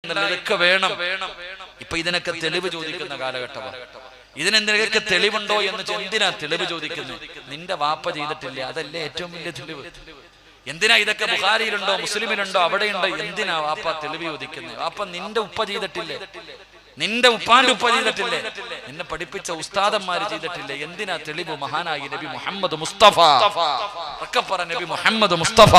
എന്നുള്ളതൊക്കെ വേണം. ഇപ്പൊ ഇതിനൊക്കെ തെളിവ് ചോദിക്കുന്ന കാലഘട്ടമാണ്. ഇതിനെന്തൊക്കെ തെളിവുണ്ടോ എന്ന് എന്തിനാ തെളിവ് ചോദിക്കുന്നത്? നിന്റെ വാപ്പ ചെയ്തിട്ടില്ല, അതല്ലേ ഏറ്റവും വലിയ തെളിവ്. എന്തിനാ ഇതൊക്കെ ബുഖാരിയിലുണ്ടോ മുസ്ലിമിലുണ്ടോ അവിടെയുണ്ടോ, എന്തിനാ വാപ്പ തെളിവ് ചോദിക്കുന്നത്? വാപ്പ നിന്റെ ഉപ്പ ചെയ്തിട്ടില്ലേ? നിന്റെ ഉപ്പാന്റെ ഉപ്പ ചെയ്തിട്ടില്ലേ? നിന്നെ പഠിപ്പിച്ച ഉസ്താദന്മാര് ചെയ്തിട്ടില്ലേ? എന്തിനാ തെളിവ്? മഹാനായി നബി മുഹമ്മദ് മുസ്തഫ, നബി മുഹമ്മദ് മുസ്തഫ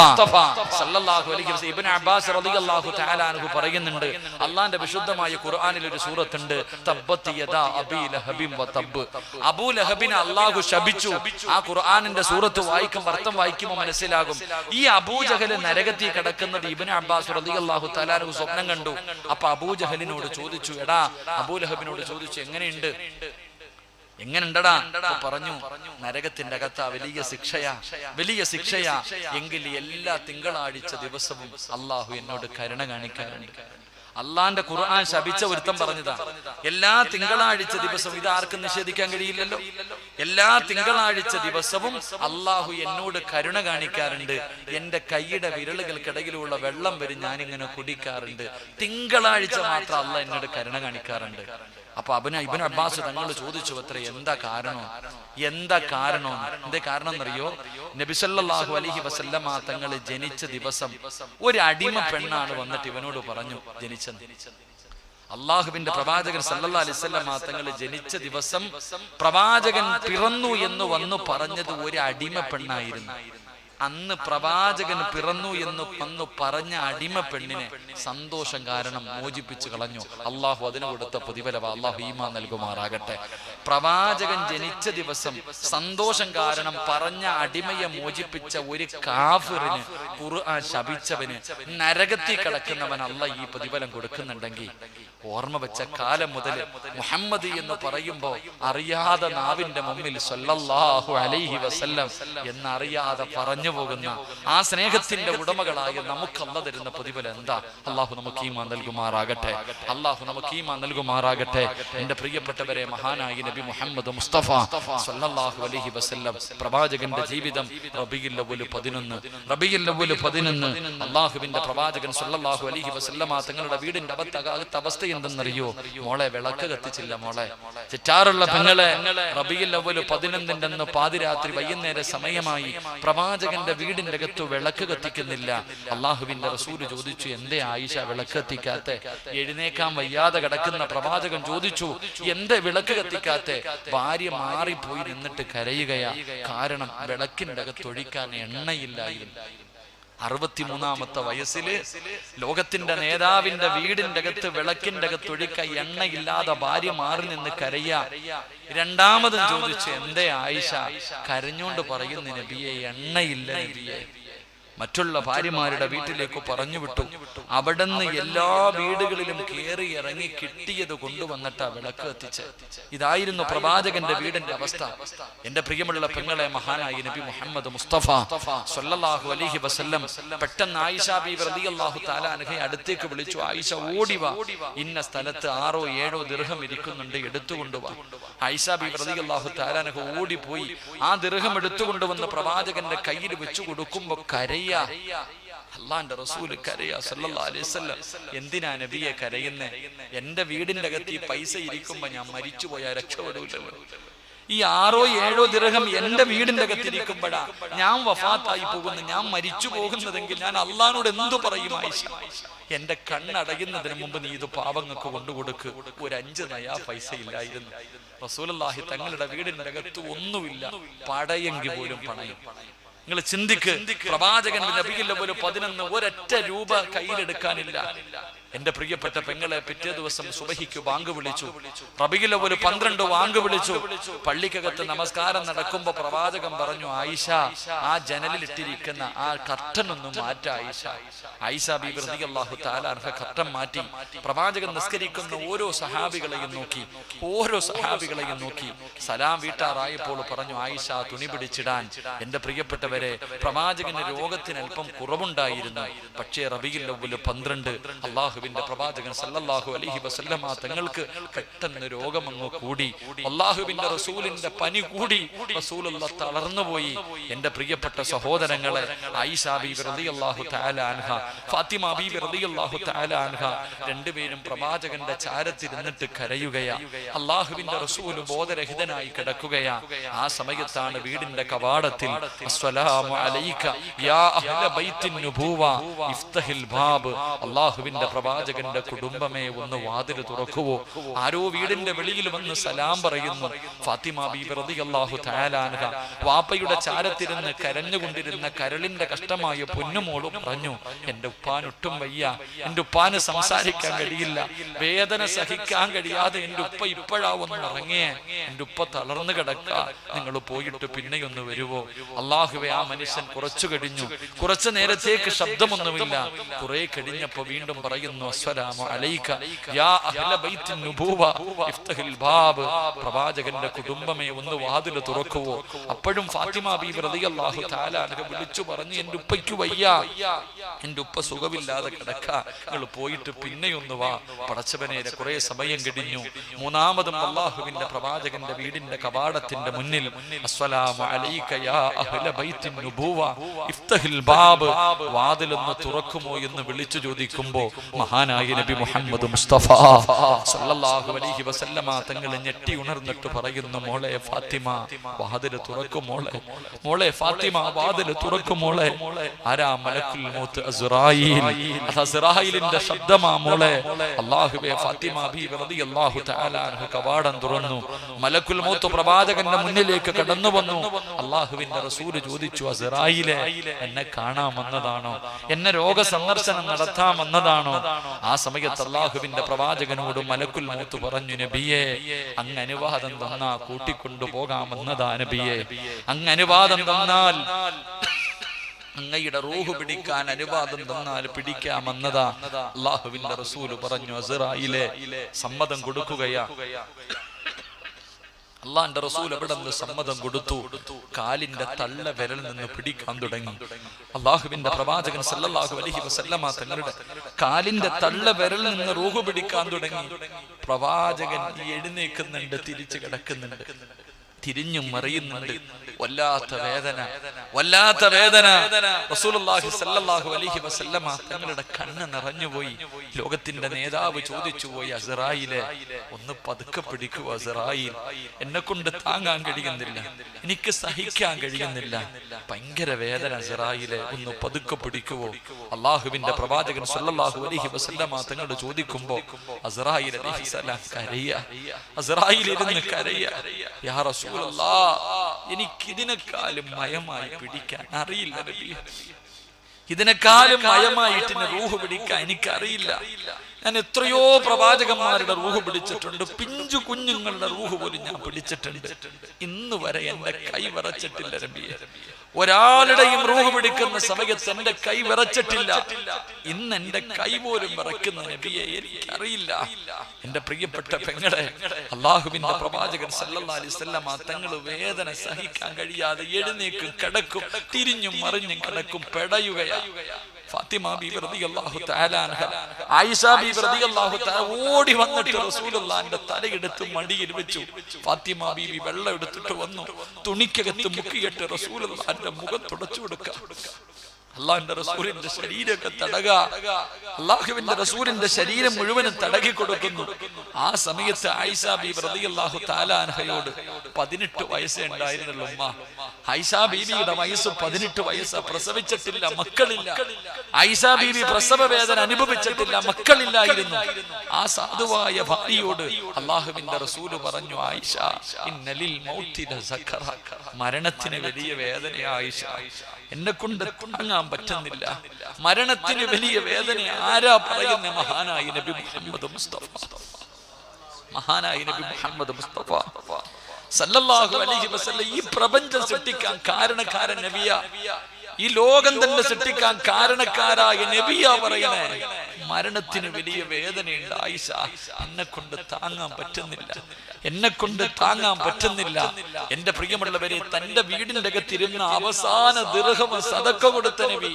സല്ലല്ലാഹു അലൈഹി വസല്ലം. ഇബ്നു അബ്ബാസ് റളിയല്ലാഹു തആല അൻഹു പറയുന്നുണ്ട്, അല്ലാഹുവിന്റെ വിശുദ്ധമായ ഖുർആനിൽ ഒരു സൂറത്തുണ്ട്, തബ്ബത് യദാ അബീ ലഹബിൻ വതബ്. അബൂ ലഹബിനെ അല്ലാഹു ശപിച്ചു. ആ ഖുർആനിന്റെ സൂറത്ത് വായിക്കുമ്പോൾ അർത്ഥം വായിക്കുമ്പോൾ മനസ്സിലാകും, ഈ അബൂജഹൽ നരകത്തിൽ കിടക്കുന്നത് ഇബ്നു അബ്ബാസ് റളിയല്ലാഹു തആല അൻഹു സ്വപ്നം കണ്ടു. അപ്പൊ അബൂജഹലിനോട് ചോദിച്ചു, എടാ അബൂലഹബിനോട് ചോദിച്ചു, എങ്ങനെയുണ്ടടാ? പറഞ്ഞു, നരകത്തിന്റെ അകത്താ, വലിയ ശിക്ഷയാ. എങ്കിൽ എല്ലാ തിങ്കളാഴ്ച ദിവസവും അള്ളാഹു എന്നോട് കരുണ കാണിക്കാറുണ്ട്. അള്ളാന്റെ ഖുർആൻ ശപിച്ച ഒരുത്തം പറഞ്ഞതാ. എല്ലാ തിങ്കളാഴ്ച ദിവസവും, ഇത് ആർക്കും നിഷേധിക്കാൻ കഴിയില്ലല്ലോ, എല്ലാ തിങ്കളാഴ്ച ദിവസവും അള്ളാഹു എന്നോട് കരുണ കാണിക്കാറുണ്ട്. എന്റെ കൈയുടെ വിരലുകൾക്കിടയിലുള്ള വെള്ളം വരെ ഞാനിങ്ങനെ കുടിക്കാറുണ്ട്. തിങ്കളാഴ്ച മാത്രം അള്ളാഹ് എന്നോട് കരുണ കാണിക്കാറുണ്ട്. അപ്പൊ ഇബ്നു അബ്ബാസ് തങ്ങൾ ചോദിച്ചു, അത്ര എന്താ കാരണം? എന്തേ കാരണം എന്നറിയോ? നബി സല്ലല്ലാഹു അലൈഹി വസല്ലമ തങ്ങൾ ജനിച്ച ദിവസം ഒരു അടിമ പെണ്ണാണ് വന്നിട്ട് ഇവനോട് പറഞ്ഞു, ജനിച്ചത് അള്ളാഹുവിന്റെ പ്രവാചകൻ സല്ലല്ലാഹു അലൈഹി വസല്ലമ തങ്ങൾ ജനിച്ച ദിവസം പ്രവാചകൻ പിറന്നു എന്ന് വന്നു പറഞ്ഞത് ഒരു അടിമ പെണ്ണായിരുന്നു. അന്ന് പ്രവാചകൻ പിറന്നു എന്ന് വന്നു പറഞ്ഞ അടിമ പെണ്ണിനെ സന്തോഷം കാരണം മോചിപ്പിച്ചു കളഞ്ഞു. അള്ളാഹു അതിന് കൊടുത്ത പ്രതിഫലം അള്ളാഹു ഈമാൻ നൽകുമാറാകട്ടെ. പ്രവാചകൻ ജനിച്ച ദിവസം സന്തോഷം കാരണം പറഞ്ഞ അടിമയെ മോചിപ്പിച്ച ഒരു കാഫിറിന്, ഖുർആൻ ശപിച്ചവന്, നരകത്തിൽ കിടക്കുന്നവൻ അള്ളാഹ് ഈ പ്രതിഫലം കൊടുക്കുന്നുണ്ടെങ്കിൽ, ഓർമ്മ വെച്ച കാലം മുതൽ മുഹമ്മദ് എന്ന് പറയുമ്പോ അറിയാതെ നാവിന്റെ മുമ്പിൽ സല്ലല്ലാഹു അലൈഹി വസല്ലം എന്നറിയാതെ പറഞ്ഞു പോകുന്ന ആ സ്നേഹത്തിന്റെ ഉടമകളായ നമുക്ക് അല്ലാഹു തരുന്ന പ്രതിഫലം എന്താ? അള്ളാഹു നമുക്ക് ഈമാൻ നൽകുമാറാകട്ടെ. എന്റെ പ്രിയപ്പെട്ടവരെ, മഹാനായ നബി മുഹമ്മദ് മുസ്തഫ സല്ലല്ലാഹു അലൈഹി വസല്ലം പ്രവാചകന്റെ ജീവിതം റബീഉൽ അവ്വൽ 11 അള്ളാഹുവിന്റെ പ്രവാചകൻ സല്ലല്ലാഹു അലൈഹി വസല്ലമ തങ്ങളുടെ വീടിന്റെ അകത്ത അവസ്ഥ എന്തെന്നറിയോ? മോളെ, വിളക്ക് കത്തിച്ചില്ല. മോളെ, ചിറ്റാറുള്ള പെങ്ങളെ, റബീഉൽ അവ്വൽ 11 പാതിരാത്രി വൈകുന്നേര സമയമായി പ്രവാചകന്റെ വീടിന്റെ അകത്ത് വിളക്ക് കത്തിക്കുന്നില്ല. അള്ളാഹുവിന്റെ റസൂല് ചോദിച്ചു, എന്തേ ആയിഷ വിളക്ക് കത്തിക്കാത്തെ? എഴുന്നേക്കാൻ വയ്യാതെ കിടക്കുന്ന പ്രവാചകൻ ചോദിച്ചു, എന്തേ വിളക്ക് കത്തിക്കാത്തെ? ഭാര്യ മാറിപ്പോയി നിന്നിട്ട് കരയുകയാ. കാരണം വിളക്കിന്റെ അകത്ത് ഒഴിക്കാൻ എണ്ണയില്ലായിരുന്നു. 63-ാമത്തെ വയസ്സില് ലോകത്തിന്റെ നേതാവിന്റെ വീടിന്റെ അകത്ത് വിളക്കിന്റെ അകത്ത് ഒഴിക്കാൻ എണ്ണയില്ലാതെ ഭാര്യ മാറി നിന്ന് കരയാ. രണ്ടാമതും ചോദിച്ചു, എന്തേ ആയിഷ? കരഞ്ഞോണ്ട് പറയുന്നു, നബിയെ എണ്ണയില്ല നബിയെ. മറ്റുള്ള ഭാര്യമാരുടെ വീട്ടിലേക്ക് പറഞ്ഞു വിട്ടു. അവിടുന്ന് എല്ലാ വീടുകളിലും കയറി ഇറങ്ങി കിട്ടിയത് കൊണ്ടുവന്നിട്ടാ വിളക്ക് കത്തിച്ച്. ഇതായിരുന്നു പ്രവാചകന്റെ വീടിന്റെ അവസ്ഥ. എന്റെ പ്രിയമുള്ള പെങ്ങളെ, മഹാനായി നബി മുഹമ്മദ് മുസ്തഫ സല്ലല്ലാഹു അലൈഹി വസല്ലം പെട്ടെന്ന് ആയിഷ ബീവി റളിയല്ലാഹു തആല അൻഹയെ അടുത്തേക്ക് വിളിച്ചു, ആയിഷ ഓടിവാ, ഇന്ന സ്ഥലത്ത് 6-7 ദിർഹം ഇരിക്കുന്നുണ്ട്, എടുത്തുകൊണ്ടുവാ. ആയിഷ ബീവി റളിയല്ലാഹു തആല അൻഹ ഓടിപ്പോയി ആ ദിർഹം എടുത്തുകൊണ്ടുവന്ന് പ്രവാചകന്റെ കയ്യിൽ വെച്ചു കൊടുക്കുമ്പോ കരയ. അള്ളാന്റെ റസൂല് കരയാ സല്ലല്ലാഹു അലൈഹി വസല്ലം. എന്തിനാ നബിയെ കരയുന്നേ? എന്റെ വീടിന്റെ അകത്ത് ഈ പൈസ ഇരിക്കുമ്പോ ഞാൻ മരിച്ചുപോയാൽ രക്ഷപ്പെടൂലല്ലോ. ഈ 6-7 ദിർഹം എന്റെ വീടിന്റെ അകത്തിരിക്കുമ്പോഴാ ഞാൻ വഫാത്തായി പോകുന്നു, ഞാൻ മരിച്ചു പോകുന്നതെങ്കിൽ ഞാൻ അള്ളാഹിനോട് എന്തു പറയും? ആയിഷ, എന്റെ കണ്ണടയുന്നതിന് മുമ്പ് നീ ഇത് പാവങ്ങൾക്ക് കൊണ്ടുകൊടുക്ക്. ഒരു 5 നയാ പൈസ ഇല്ലായിരുന്നു. റസൂലുള്ളാഹി തങ്ങളുടെ വീടിന്റെ അകത്ത് ഒന്നുമില്ല, പടയെങ്കിൽ പോലും പണയം. നിങ്ങൾ ചിന്തിക്ക്, പ്രവാചകൻ റബീഉൽ അവ്വൽ 11 ഒരൊറ്റ രൂപ കയ്യിലെടുക്കാനില്ല. എന്റെ പ്രിയപ്പെട്ട പെങ്ങളെ, പിറ്റേ ദിവസം സുബഹിക്ക് വാങ്ക് വിളിച്ചു. റബീഉൽ അവ്വൽ 12 വാങ്ക് വിളിച്ചു. പള്ളിക്കകത്ത് നമസ്കാരം നടക്കുമ്പോ പ്രവാചകൻ പറഞ്ഞു, ആയിഷ, ആ ജനലിൽ ഇട്ടിരിക്കുന്ന ആ കർട്ടൻ ഒന്ന് മാറ്റ. ആയിഷ ബീബി റളിയല്ലാഹു തആല അൻഹ കർട്ടൻ മാറ്റി. പ്രവാചകൻ നിസ്കരിക്കുന്ന ഓരോ സഹാബികളെയും നോക്കി സലാം വീട്ടാറായപ്പോൾ പറഞ്ഞു, ആയിഷ, തുണി പിടിച്ചിടാൻ. എന്റെ പ്രിയപ്പെട്ടവരെ, പ്രവാചകന് രോഗത്തിന് അല്പം കുറവുണ്ടായിരുന്നു. പക്ഷേ റബീഉൽ അവ്വൽ 12 അല്ലാഹു അള്ളാഹുവിന്റെ പ്രവാചകൻ സല്ലല്ലാഹു അലൈഹി വസല്ലമ തങ്ങൾക്ക് പെട്ടെന്ന് രോഗമങ്ങ് കൂടി. അള്ളാഹുവിന്റെ റസൂലിന്റെ പനി കൂടി. റസൂലുള്ളാഹി തളർന്നുപോയി. എന്റെ പ്രിയപ്പെട്ട സഹോദരങ്ങളെ, ആയിഷ ബീവി റളിയല്ലാഹു തആല അൻഹ, ഫാത്തിമ ബീവി റളിയല്ലാഹു തആല അൻഹ രണ്ടുപേരും പ്രവാചകന്റെ ചാരത്തിരുന്നിട്ട് കരയുകയാ. അള്ളാഹുവിന്റെ റസൂൽ ബോധരഹിതനായി കിടക്കുകയാ. ആ സമയത്താണ് വീടിന്റെ കവാടത്തിൽ അസ്സലാമു അലൈക യാ അഹ്ല ബൈത്തിൻ നുബുവ ഇഫ്തഹിൽ ബാബ്, അള്ളാഹുവിന്റെ പ്രവാചകന്റെ കുടുംബമേ ഒന്ന് വാതിൽ തുറക്കുവോ. ആരോ വീടിന്റെ വെളിയിൽ വന്ന് സലാം പറയുന്നു. ഫാത്തിമ ബീബി റളിയല്ലാഹു തആല അൻഹ വാപ്പയുടെ ചാരത്തിരുന്ന് കരഞ്ഞുകൊണ്ടിരുന്ന കരളിന്റെ കഷ്ടമായ പൊന്നുമോള് പറഞ്ഞു, എന്റെ ഉപ്പാനൊട്ടും വയ്യ, എന്റെ ഉപ്പാന് സംസാരിക്കാൻ കഴിയില്ല, വേദന സഹിക്കാൻ കഴിയാതെ എന്റെ ഉപ്പ ഇപ്പോഴാ ഒന്ന് ഇറങ്ങിയേ, എന്റെ ഉപ്പ തളർന്നു കിടക്ക, നിങ്ങൾ പോയിട്ട് പിന്നെയൊന്ന് വരുവോ. അള്ളാഹുവേ, ആ മനുഷ്യൻ കുറച്ചു കഴിഞ്ഞു. കുറച്ചു നേരത്തേക്ക് ശബ്ദമൊന്നുമില്ല. കുറെ കഴിഞ്ഞപ്പോ വീണ്ടും പറയുന്നു, അസ്സലാമു അലൈക യാ അഹ്ല ബൈത്തിൻ നുബുവ ഇഫ്തഹിൽ ബാബ്, പ്രവാചകന്റെ കുടുംബമേ ഒന്ന് വാതിൽ തുറക്കുവോ. അപ്പോഴും ഫാത്തിമ ബീബി റളിയല്ലാഹു തആല അൻഹ വിളിച്ചു പറഞ്ഞു, എന്റെ ഉപ്പയ്ക്ക് വയ്യ, എന്റെ ഉപ്പ സുഖമില്ലാതെ കിടക്ക, നിങ്ങൾ പോയിട്ട് പിന്നെയൊന്ന് വാ. പടച്ചവനെ, കുറെ സമയം കഴിഞ്ഞു. മൂന്നാമതും അള്ളാഹുവിന്റെ പ്രവാചകന്റെ വീടിന്റെ കവാടത്തിന്റെ മുന്നിൽ അസ്സലാമു അലൈക യാ അഹ്ല ബൈത്തിൻ നുബുവ ഇഫ്തഹിൽ ബാബ്, വാതിലൊന്ന് തുറക്കുമോ എന്ന് വിളിച്ചു ചോദിക്കുമ്പോ മഹാനായ നബി മുഹമ്മദ് മുസ്തഫ സല്ലല്ലാഹു അലൈഹി വസല്ലമ തങ്ങൾ ഞെട്ടി ഉണർന്നിട്ട് പറയുന്നു, മോളെ ഫാത്തിമ, വാതിൽ തുറക്കും മോളെ, മോളെ ഫാത്തിമ, വാതിൽ തുറക്കും മോളെ. ആരാ? മലക്കുൽ മൗത്ത് അസ്റായീൽ. അസ്റായീലിന്റെ ശബ്ദമാ മോളെ. അല്ലാഹുവേ, ഫാത്തിമ ബീവി റളിയല്ലാഹു തആല അൻഹ കവാടം തുറന്നു. മലക്കുൽ മൗത്ത് പ്രവാചകന്റെ മുന്നിലേക്ക് കടന്നു വന്നു. അല്ലാഹുവിന്റെ റസൂൽ ചോദിച്ചു, അസ്റായീലേ, എന്നെ കാണാൻ വന്നതാണോ? എന്നെ രോഗസന്ദർശനം നടത്താൻ വന്നതാണോ? ആ സമയത്ത് അല്ലാഹുവിന്റെ പ്രവാചകനോട് മലക്കുൽ മൗത്ത് പറഞ്ഞു, നബിയേ, അങ്ങ് അനുവാദം തന്നാ കൂട്ടിക്കൊണ്ടു പോകാമെന്നതാ നബിയേ. അങ്ങ് അനുവാദം തന്നാൽ, അങ്ങയുടെ റൂഹ് പിടിക്കാൻ അനുവാദം തന്നാൽ പിടിക്കാമെന്നതാ. അല്ലാഹുവിന്റെ റസൂൽ പറഞ്ഞു, അസ്റായീലേ, സമ്മതം കൊടുക്കുകയാ. അള്ളാന്റെ റസൂൽ അവിടെ നിന്ന് സമ്മതം കൊടുത്തു. കാലിന്റെ തള്ള വിരൽ നിന്ന് പിടിക്കാൻ തുടങ്ങി. അള്ളാഹുവിന്റെ പ്രവാചകൻ സല്ലല്ലാഹു അലൈഹി വസല്ലമ തങ്ങളുടെ കാലിന്റെ തള്ള വിരൽ നിന്ന് റൂഹ് പിടിക്കാൻ തുടങ്ങി. പ്രവാചകൻ എഴുന്നേൽക്കുന്നുണ്ട്, തിരിച്ചു കിടക്കുന്നുണ്ട്, തിരിഞ്ഞും മറിയുന്നുണ്ട്. വല്ലാത്ത വേദന, വല്ലാത്ത വേദന. റസൂലുള്ളാഹി സ്വല്ലല്ലാഹു അലൈഹി വസല്ലമ തങ്ങളുടെ കണ്ണ് നിറഞ്ഞുപോയി. ലോകത്തിന്റെ നേതാവ് ചോദിച്ചു പോയി, അസ്റായീലേ, ഒന്ന് പതുക്കെ പിടിക്കൂ അസ്റായീൽ, എന്നെ കൊണ്ട് താങ്ങാൻ കഴിയുന്നില്ല, എനിക്ക് സഹിക്കാൻ കഴിയുന്നില്ല, ഭയങ്കര വേദന അസ്റായീലേ, ഒന്ന് പതുക്കെ പിടിക്കുവോ. അള്ളാഹുവിന്റെ പ്രവാചകൻ സ്വല്ലല്ലാഹു അലൈഹി വസല്ലമ തങ്ങളോട് ചോദിക്കുമ്പോ അസ്റായീൽ അലൈഹിസ്സലാം കരയ. അസ്റായീൽ ഇരുന്ന് കരയ. യാ റസൂലല്ലാഹ്, എനിക്കിതിനെക്കാളും മയമായി പിടിക്കാൻ അറിയില്ല നബിയേ, ഇതിനെക്കാളും മയമായിട്ട് റൂഹ് പിടിക്കാൻ എനിക്കറിയില്ല. ഞാൻ എത്രയോ പ്രവാചകന്മാരുടെ റൂഹ് പിടിച്ചിട്ടുണ്ട്, പിഞ്ചു കുഞ്ഞുങ്ങളുടെ റൂഹ് പോലും ഞാൻ പിടിച്ചിട്ടുണ്ട്. ഇന്ന് വരെ എന്റെ കൈ വിറച്ചിട്ടില്ല നബിയേ. ഒരാളുടെയും റൂഹ് പിടിക്കുന്ന സമയത്ത് എന്റെ കൈ വിറച്ചിട്ടില്ല. ഇന്ന് എന്റെ കൈ പോലും വിറക്കുന്ന നബിയെ എനിക്കറിയില്ല. എന്റെ പ്രിയപ്പെട്ട പെങ്ങളെ, അള്ളാഹുവിന്റെ പ്രവാചകൻ സല്ലല്ലാഹു അലൈഹി വസല്ലമ തങ്ങൾ വേദന സഹിക്കാൻ കഴിയാതെ എഴുന്നേക്കും, കിടക്കും, തിരിഞ്ഞും മറിഞ്ഞും കിടക്കും, പെടയുകയാ. ഫാത്തിമ ബീവി റളിയല്ലാഹു തആല അൻഹ, ആയിഷ ബീവി റളിയല്ലാഹു തആല ഓടി വന്നിട്ട് റസൂലുള്ളാഹിന്റെ തലയെടുത്ത് മടിയിൽ വെച്ചു. ഫാത്തിമ ബീവി വെള്ളം എടുത്തിട്ട് വന്നു, തുണിക്കകത്ത് മുക്കിയിട്ട് റസൂലുള്ളാഹിന്റെ മുഖം തുടച്ചു കൊടുക്കുക. അള്ളാഹിന്റെ റസൂലിന്റെ ശരീരമൊക്കെ തടക, അള്ളാഹുവിന്റെ റസൂലിന്റെ ശരീരം മുഴുവനും തടകി കൊടുക്കുന്നു. ആ സമയത്ത് ആയിഷ ബീബി റളിയല്ലാഹു തആല അൻഹയോട് 18 വയസ്സേ ഉണ്ടായിരുന്നുള്ളൂ. ഉമ്മ ആയിഷ ബീബിയുടെ വയസ്സ് 18 വയസ്സ്. പ്രസവിച്ചിട്ടില്ല, മക്കളില്ല. ആയിഷ ബീബി പ്രസവ വേദന അനുഭവിച്ചിട്ടില്ല, മക്കളില്ലായിരുന്നു. ആ സാധുവായ ഭാര്യയോട് അള്ളാഹുവിന്റെ റസൂല് പറഞ്ഞു, ആയിഷ, ഇന്നലിൽ മൗതി ലസക്കറ, മരണത്തിന് വലിയ വേദനയാ ആയിഷ, എന്നെ കൊണ്ട് താങ്ങാൻ പറ്റുന്നില്ല. മരണത്തിന് വലിയ വേദന ആരാ പറയുന്ന? മഹാനായ നബി മുഹമ്മദ് മുസ്തഫ, മഹാനായ നബി മുഹമ്മദ് മുസ്തഫ സല്ലല്ലാഹു അലൈഹി വസല്ലം. ഈ പ്രപഞ്ചം സൃഷ്ടിക്കാൻ കാരണക്കാരൻ നബിയാ, ഈ ലോകം തന്നെ സൃഷ്ടിക്കാൻ കാരണക്കാരായ നബിയാ പറയണേ, മരണത്തിന് വലിയ വേദനയുണ്ട് ആയിഷ, എന്നെ കൊണ്ട് താങ്ങാൻ പറ്റുന്നില്ല, എന്നെ കൊണ്ട് താങ്ങാൻ പറ്റുന്നില്ല. എന്റെ പ്രിയമുള്ളവരെ, തന്റെ വീടിന്റെ അകത്തിരുന്ന അവസാന ദിർഹം സദക്ക കൊടുത്ത നബി,